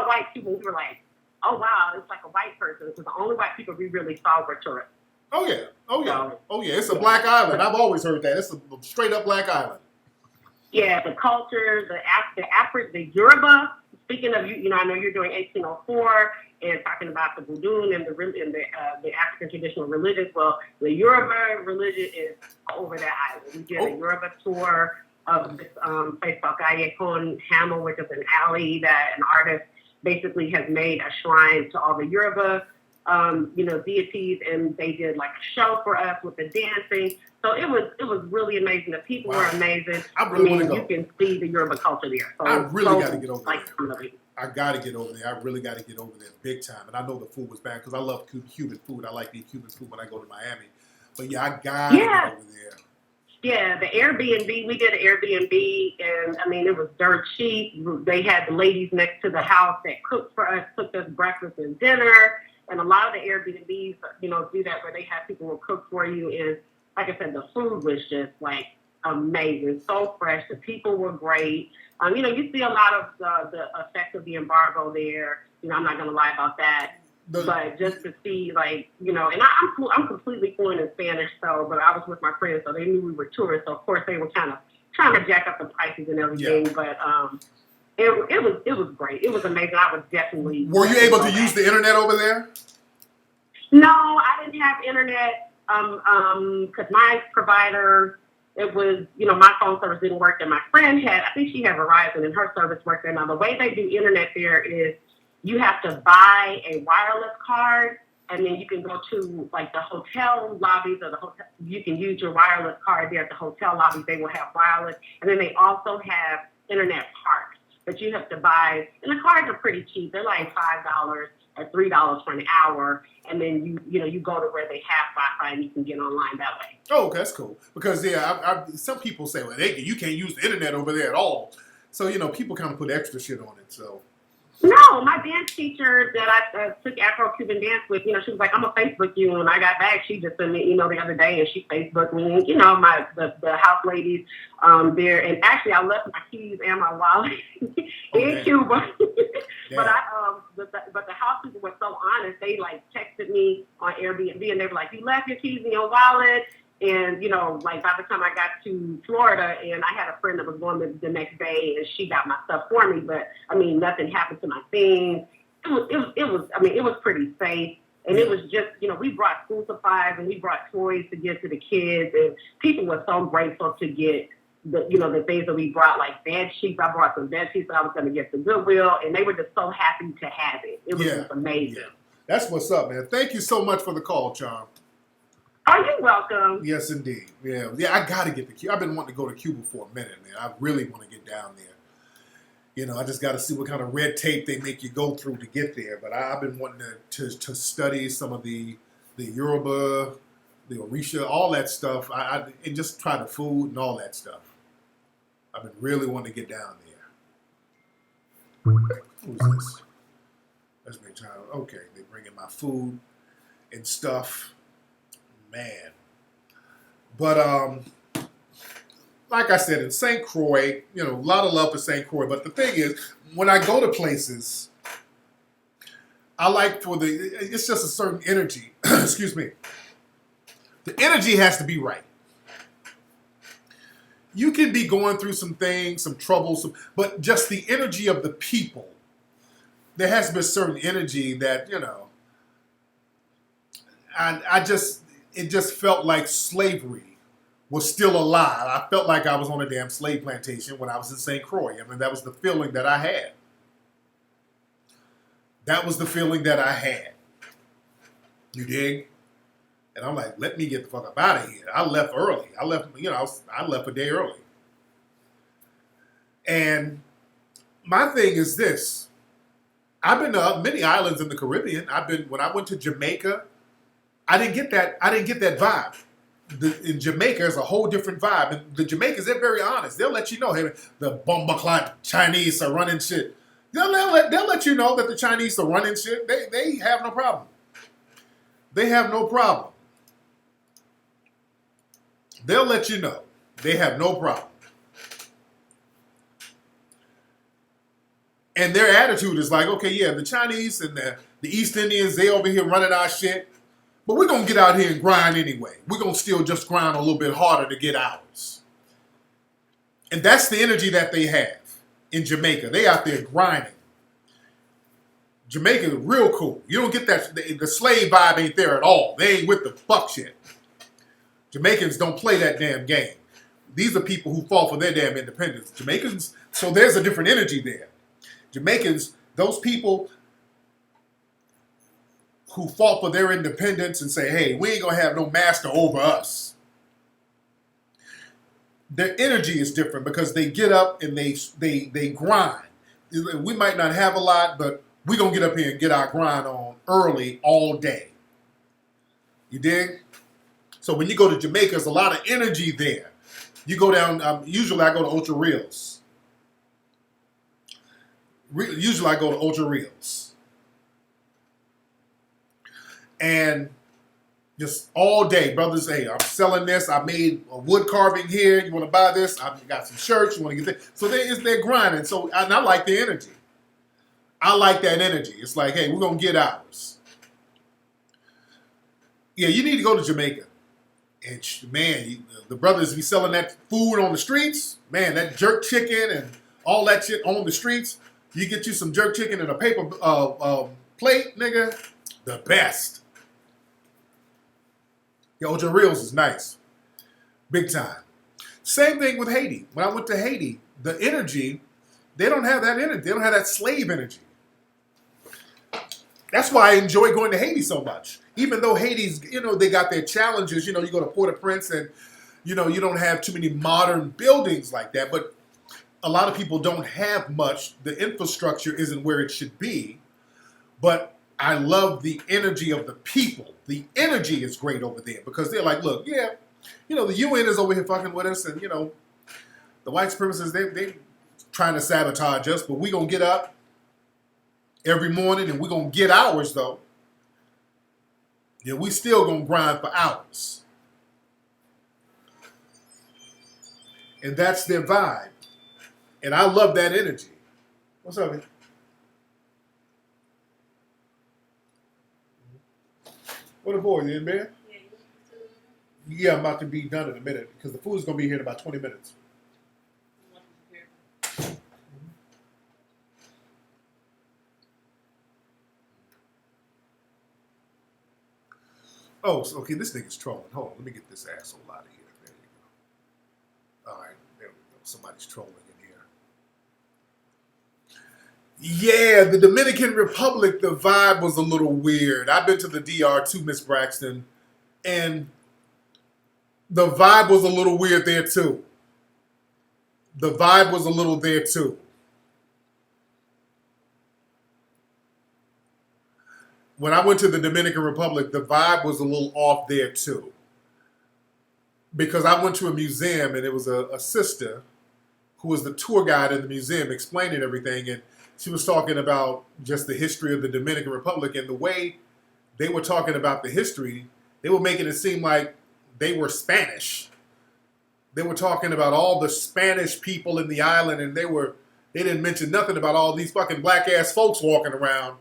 white Cuban, we were like, oh, wow, it's like a white person. Because the only white people we really saw were tourists. Oh, yeah. It's a black island. I've always heard that. It's a straight up black island. Yeah, the culture, the Yoruba. Speaking of, I know you're doing 1804 and talking about the voodoo and the African traditional religions. Well, the Yoruba religion is over that island. We did a Yoruba tour of this place called Gayekon Hamel, which is an alley that an artist basically has made a shrine to all the Yoruba deities, and they did like a show for us with the dancing. So it was really amazing. The people were amazing. You can see the Yoruba culture there. So I really got to get over there. I got to get over there. I really got to get over there big time. And I know the food was bad because I love Cuban food. I like to eat Cuban food when I go to Miami. But yeah, I got to get over there. Yeah, the Airbnb, we did an Airbnb, and it was dirt cheap. They had the ladies next to the house that cooked for us, cooked us breakfast and dinner. And a lot of the Airbnbs, do that where they have people who cook for you. And like I said, the food was just like amazing, so fresh. The people were great. You see a lot of the effects of the embargo there. I'm not going to lie about that. But just to see, and I'm completely fluent in Spanish, but I was with my friends, so they knew we were tourists. So of course they were kind of trying to jack up the prices and everything. Yeah. But it was great. It was amazing. I was definitely. Were you able to use the internet over there? No, I didn't have internet. Because my provider, it was, my phone service didn't work, and my friend I think she had Verizon, and her service worked there. Now the way they do internet there is, you have to buy a wireless card, and then you can go to the hotel lobbies or the hotel. You can use your wireless card there at the hotel lobbies. They will have wireless, and then they also have internet parks. But you have to buy, and the cards are pretty cheap. They're like $5 or $3 for an hour, and then you go to where they have Wi-Fi and you can get online that way. Oh, okay, that's cool. Because some people say, well, you can't use the internet over there at all. So people kind of put extra shit on it. So. No, my dance teacher that I took Afro-Cuban dance with, she was like, I'm going to Facebook you. And when I got back, she just sent me an email the other day, and she Facebooked me. The house ladies there. And actually, I left my keys and my wallet in Cuba. But the house people were so honest. They, texted me on Airbnb, and they were like, you left your keys in your wallet. And, by the time I got to Florida, and I had a friend that was going the next day, and she got my stuff for me. But, nothing happened to my things. It was pretty safe. And it was just, we brought school supplies, and we brought toys to give to the kids. And people were so grateful to get the things that we brought, like bed sheets. I brought some bed sheets that I was going to get to Goodwill. And they were just so happy to have it. It was just amazing. Yeah. That's what's up, man. Thank you so much for the call, Charm. Oh, you're welcome. Yes, indeed. Yeah, I got to get to Cuba. I've been wanting to go to Cuba for a minute, man. I really want to get down there. I just got to see what kind of red tape they make you go through to get there. But I've been wanting to study some of the Yoruba, the Orisha, all that stuff. And just try the food and all that stuff. I've been really wanting to get down there. Who's this? That's me, child. Okay, they're bringing my food and stuff. Man. But like I said, in St. Croix, a lot of love for St. Croix. But the thing is, when I go to places, I like it's just a certain energy. Excuse me. The energy has to be right. You can be going through some things, some troubles, but just the energy of the people. There has to be a certain energy that, it just felt like slavery was still alive. I felt like I was on a damn slave plantation when I was in St. Croix. That was the feeling that I had. That was the feeling that I had. You dig? And I'm like, let me get the fuck up out of here. I left early. I left a day early. And my thing is this. I've been to many islands in the Caribbean. When I went to Jamaica, I didn't get that vibe. In Jamaica, it's a whole different vibe. And the Jamaicans, they're very honest. They'll let you know, hey, the Bombaclat Chinese are running shit. They'll let you know that the Chinese are running shit. They have no problem. They have no problem. They'll let you know. They have no problem. And their attitude is like, okay, yeah, the Chinese and the East Indians, they over here running our shit. But we're going to get out here and grind anyway. We're going to still just grind a little bit harder to get ours. And that's the energy that they have in Jamaica. They out there grinding. Jamaica is real cool. You don't get that. The slave vibe ain't there at all. They ain't with the fuck shit. Jamaicans don't play that damn game. These are people who fought for their damn independence. Jamaicans, so there's a different energy there. Jamaicans, those people who fought for their independence and say, hey, we ain't going to have no master over us. Their energy is different because they get up and they grind. We might not have a lot, but we're going to get up here and get our grind on early all day. You dig? So when you go to Jamaica, there's a lot of energy there. You go down, usually I go to Ocho Rios. Usually I go to Ocho Rios. And Just all day, brothers. Hey, I'm selling this. I made a wood carving here. You want to buy this? I've got some shirts. You want to get this? So they're grinding. So and I like the energy. I like that energy. It's like, hey, we're gonna get ours. Yeah, you need to go to Jamaica. And man, the brothers be selling that food on the streets. Man, that jerk chicken and all that shit on the streets. You get you some jerk chicken in a paper plate, nigga. The best. Yo, Ojo Reels is nice. Big time. Same thing with Haiti. When I went to Haiti, the energy, they don't have that energy. They don't have that slave energy. That's why I enjoy going to Haiti so much. Even though Haiti's, they got their challenges. You go to Port-au-Prince and, you don't have too many modern buildings like that. But a lot of people don't have much. The infrastructure isn't where it should be. But I love the energy of the people. The energy is great over there because they're like, look, yeah, the UN is over here fucking with us. And, the white supremacists, they trying to sabotage us. But we going to get up every morning and we're going to get ours, though. Yeah, we still going to grind for hours. And that's their vibe. And I love that energy. What's up, man? What a boy, you in bed? Yeah, I'm about to be done in a minute because the food's going to be here in about 20 minutes. Oh, so, okay, this nigga's trolling. Hold on, let me get this asshole out of here. There you go. All right, there we go. Somebody's trolling in here. Yeah, the Dominican Republic, the vibe was a little weird. I've been to the DR too, Miss Braxton, and the vibe was a little weird there too. The vibe was a little there too. When I went to the Dominican Republic, the vibe was a little off there too. Because I went to a museum and it was a sister who was the tour guide in the museum explaining everything. And she was talking about just the history of the Dominican Republic. And the way they were talking about the history, they were making it seem like they were Spanish. They were talking about all the Spanish people in the island. And they didn't mention nothing about all these fucking black ass folks walking around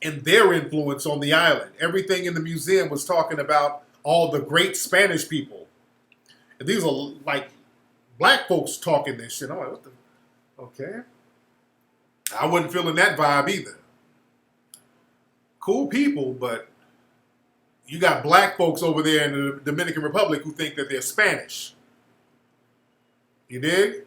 and their influence on the island. Everything in the museum was talking about all the great Spanish people. And these are like black folks talking this shit. I'm like, what the? Okay. I wasn't feeling that vibe either. Cool people, but you got black folks over there in the Dominican Republic who think that they're Spanish. You dig?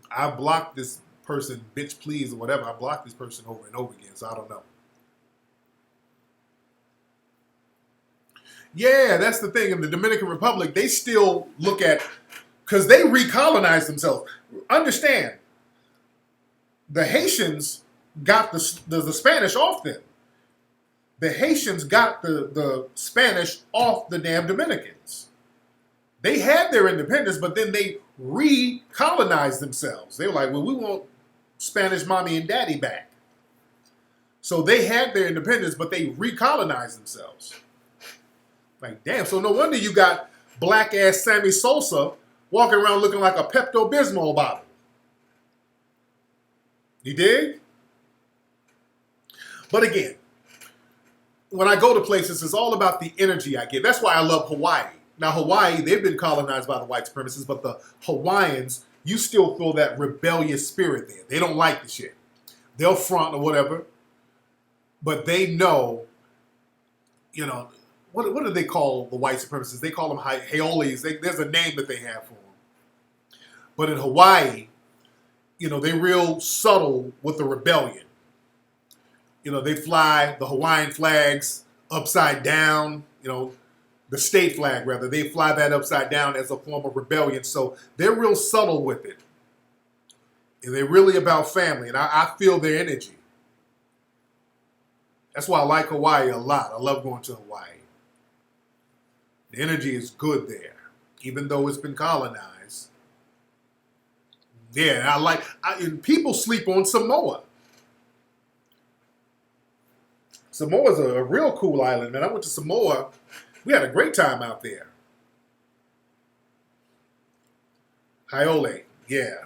I blocked this person, bitch please or whatever. I blocked this person over and over again, so I don't know. Yeah, that's the thing. In the Dominican Republic, they still look at, because they recolonized themselves. Understand, the Haitians got the Spanish off them. The Haitians got the Spanish off the damn Dominicans. They had their independence, but then they recolonized themselves. They were like, well, we want Spanish mommy and daddy back. So they had their independence, but they recolonized themselves. Like, damn, so no wonder you got black-ass Sammy Sosa walking around looking like a Pepto-Bismol bottle. You dig? But again, when I go to places, it's all about the energy I get. That's why I love Hawaii. Now, Hawaii, they've been colonized by the white supremacists, but the Hawaiians, you still feel that rebellious spirit there. They don't like the shit. They'll front or whatever, but they know, what do they call the white supremacists? They call them Haoles. There's a name that they have for them. But in Hawaii, they're real subtle with the rebellion. They fly the Hawaiian flags upside down, the state flag, rather. They fly that upside down as a form of rebellion. So they're real subtle with it. And they're really about family. And I feel their energy. That's why I like Hawaii a lot. I love going to Hawaii. The energy is good there. Even though it's been colonized, Yeah, and people sleep on Samoa. Samoa's a real cool island, man. I went to Samoa. We had a great time out there. Haiole, yeah.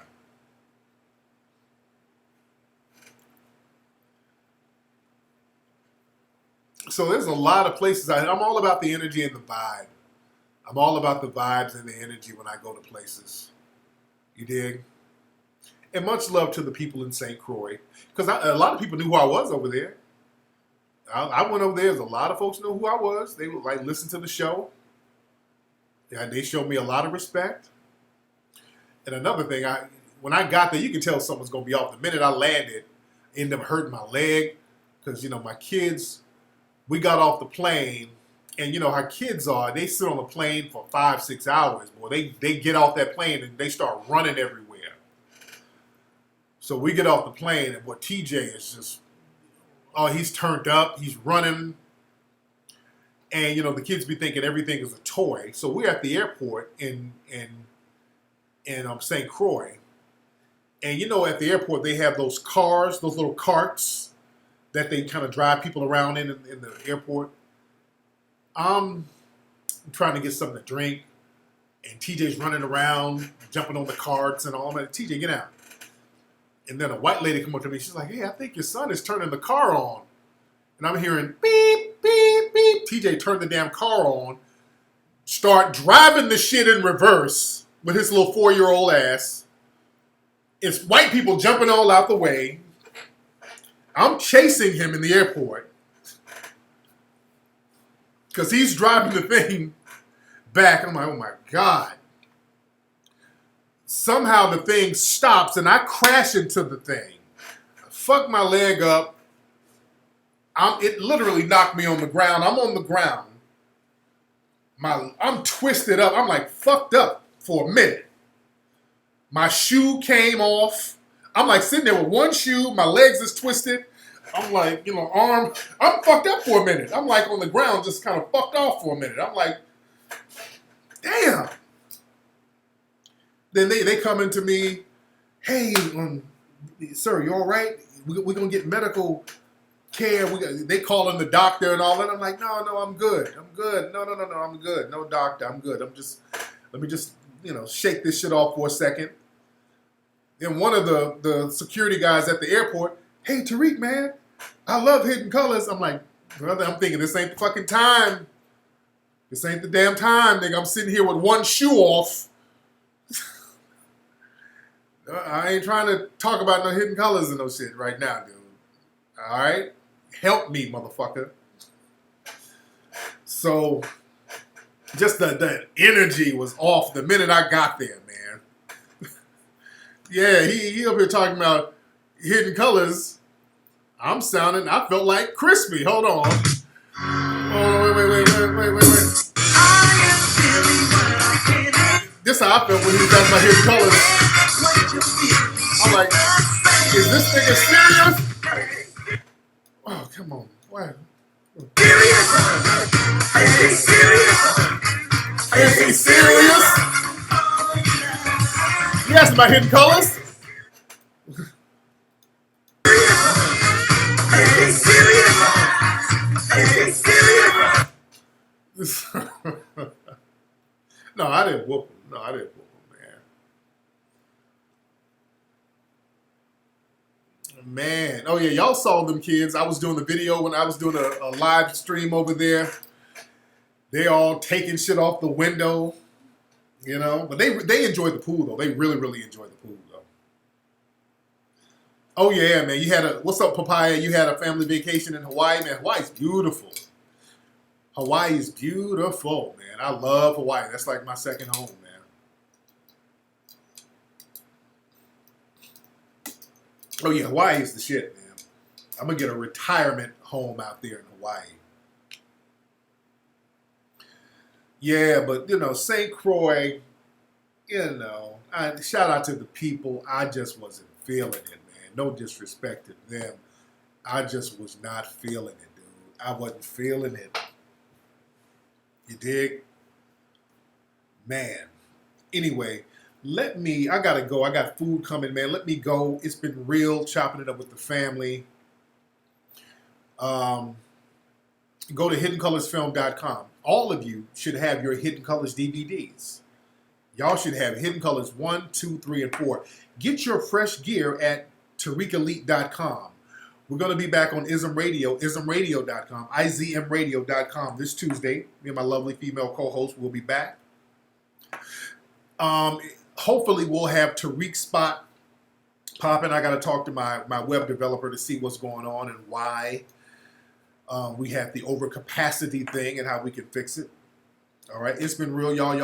So there's a lot of places. I'm all about the energy and the vibe. I'm all about the vibes and the energy when I go to places. You dig? And much love to the people in St. Croix. Because a lot of people knew who I was over there. I went over there. There's a lot of folks knew who I was. They would listen to the show. Yeah, they showed me a lot of respect. And another thing, when I got there, you can tell someone's going to be off. The minute I landed, ended up hurting my leg. Because, my kids, we got off the plane. And how kids are, they sit on the plane for 5-6 hours. Boy, they get off that plane and they start running everywhere. So we get off the plane and TJ is just, he's turned up, he's running. And, the kids be thinking everything is a toy. So we're at the airport in St. Croix. And, at the airport, they have those cars, those little carts that they kind of drive people around in the airport. I'm trying to get something to drink, and TJ's running around, jumping on the carts and all. I'm like, TJ, get out. And then a white lady come up to me. She's like, hey, I think your son is turning the car on. And I'm hearing beep, beep, beep. TJ turned the damn car on, start driving the shit in reverse with his little 4-year-old ass. It's white people jumping all out the way. I'm chasing him in the airport. Because he's driving the thing back. I'm like, oh my God. Somehow the thing stops and I crash into the thing. I fuck my leg up. It literally knocked me on the ground. I'm on the ground. I'm twisted up. I'm like fucked up for a minute. My shoe came off. I'm like sitting there with one shoe. My legs is twisted. I'm like, arm. I'm fucked up for a minute. I'm like on the ground, just kind of fucked off for a minute. I'm like, damn. Then they come into me, hey, sir, you all right? We're going to get medical care. They call in the doctor and all that. I'm like, no, I'm good. I'm good. No, I'm good. No doctor, I'm good. Let me just, shake this shit off for a second. Then one of the security guys at the airport, hey, Tariq, man, I love Hidden Colors. I'm like, brother, I'm thinking this ain't the fucking time. This ain't the damn time, nigga. I'm sitting here with one shoe off. I ain't trying to talk about no Hidden Colors and no shit right now, dude. All right? Help me, motherfucker. So, just the energy was off the minute I got there, man. Yeah, he up here talking about Hidden Colors. I felt like Crispy. Hold on. Oh, wait. This how I felt when he was talking about Hidden Colors. I'm like, is this nigga serious? Oh, come on. Why? Is he serious? You asked about Hidden Colors? No, I didn't whoop him. Man. Man. Oh, yeah, y'all saw them kids. I was doing the video when I was doing a live stream over there. They all taking shit off the window, But they enjoyed the pool, though. They really, really enjoyed the pool, though. Oh, yeah, man. What's up, Papaya? You had a family vacation in Hawaii, man. Hawaii's beautiful. Hawaii is beautiful, man. I love Hawaii. That's like my second home, man. Oh, yeah, Hawaii is the shit, man. I'm going to get a retirement home out there in Hawaii. Yeah, but, St. Croix, shout out to the people. I just wasn't feeling it, man. No disrespect to them. I just was not feeling it, dude. I wasn't feeling it. You dig? Man. Anyway, I gotta go. I got food coming, man. Let me go. It's been real chopping it up with the family. Go to hiddencolorsfilm.com. All of you should have your Hidden Colors DVDs. Y'all should have Hidden Colors 1, 2, 3, and 4. Get your fresh gear at TariqElite.com. We're going to be back on ISM Radio, ISMRadio.com, IZMRadio.com this Tuesday. Me and my lovely female co-host will be back. Hopefully we'll have Tariq Spot popping. I got to talk to my web developer to see what's going on and why we have the overcapacity thing and how we can fix it. All right. It's been real, y'all.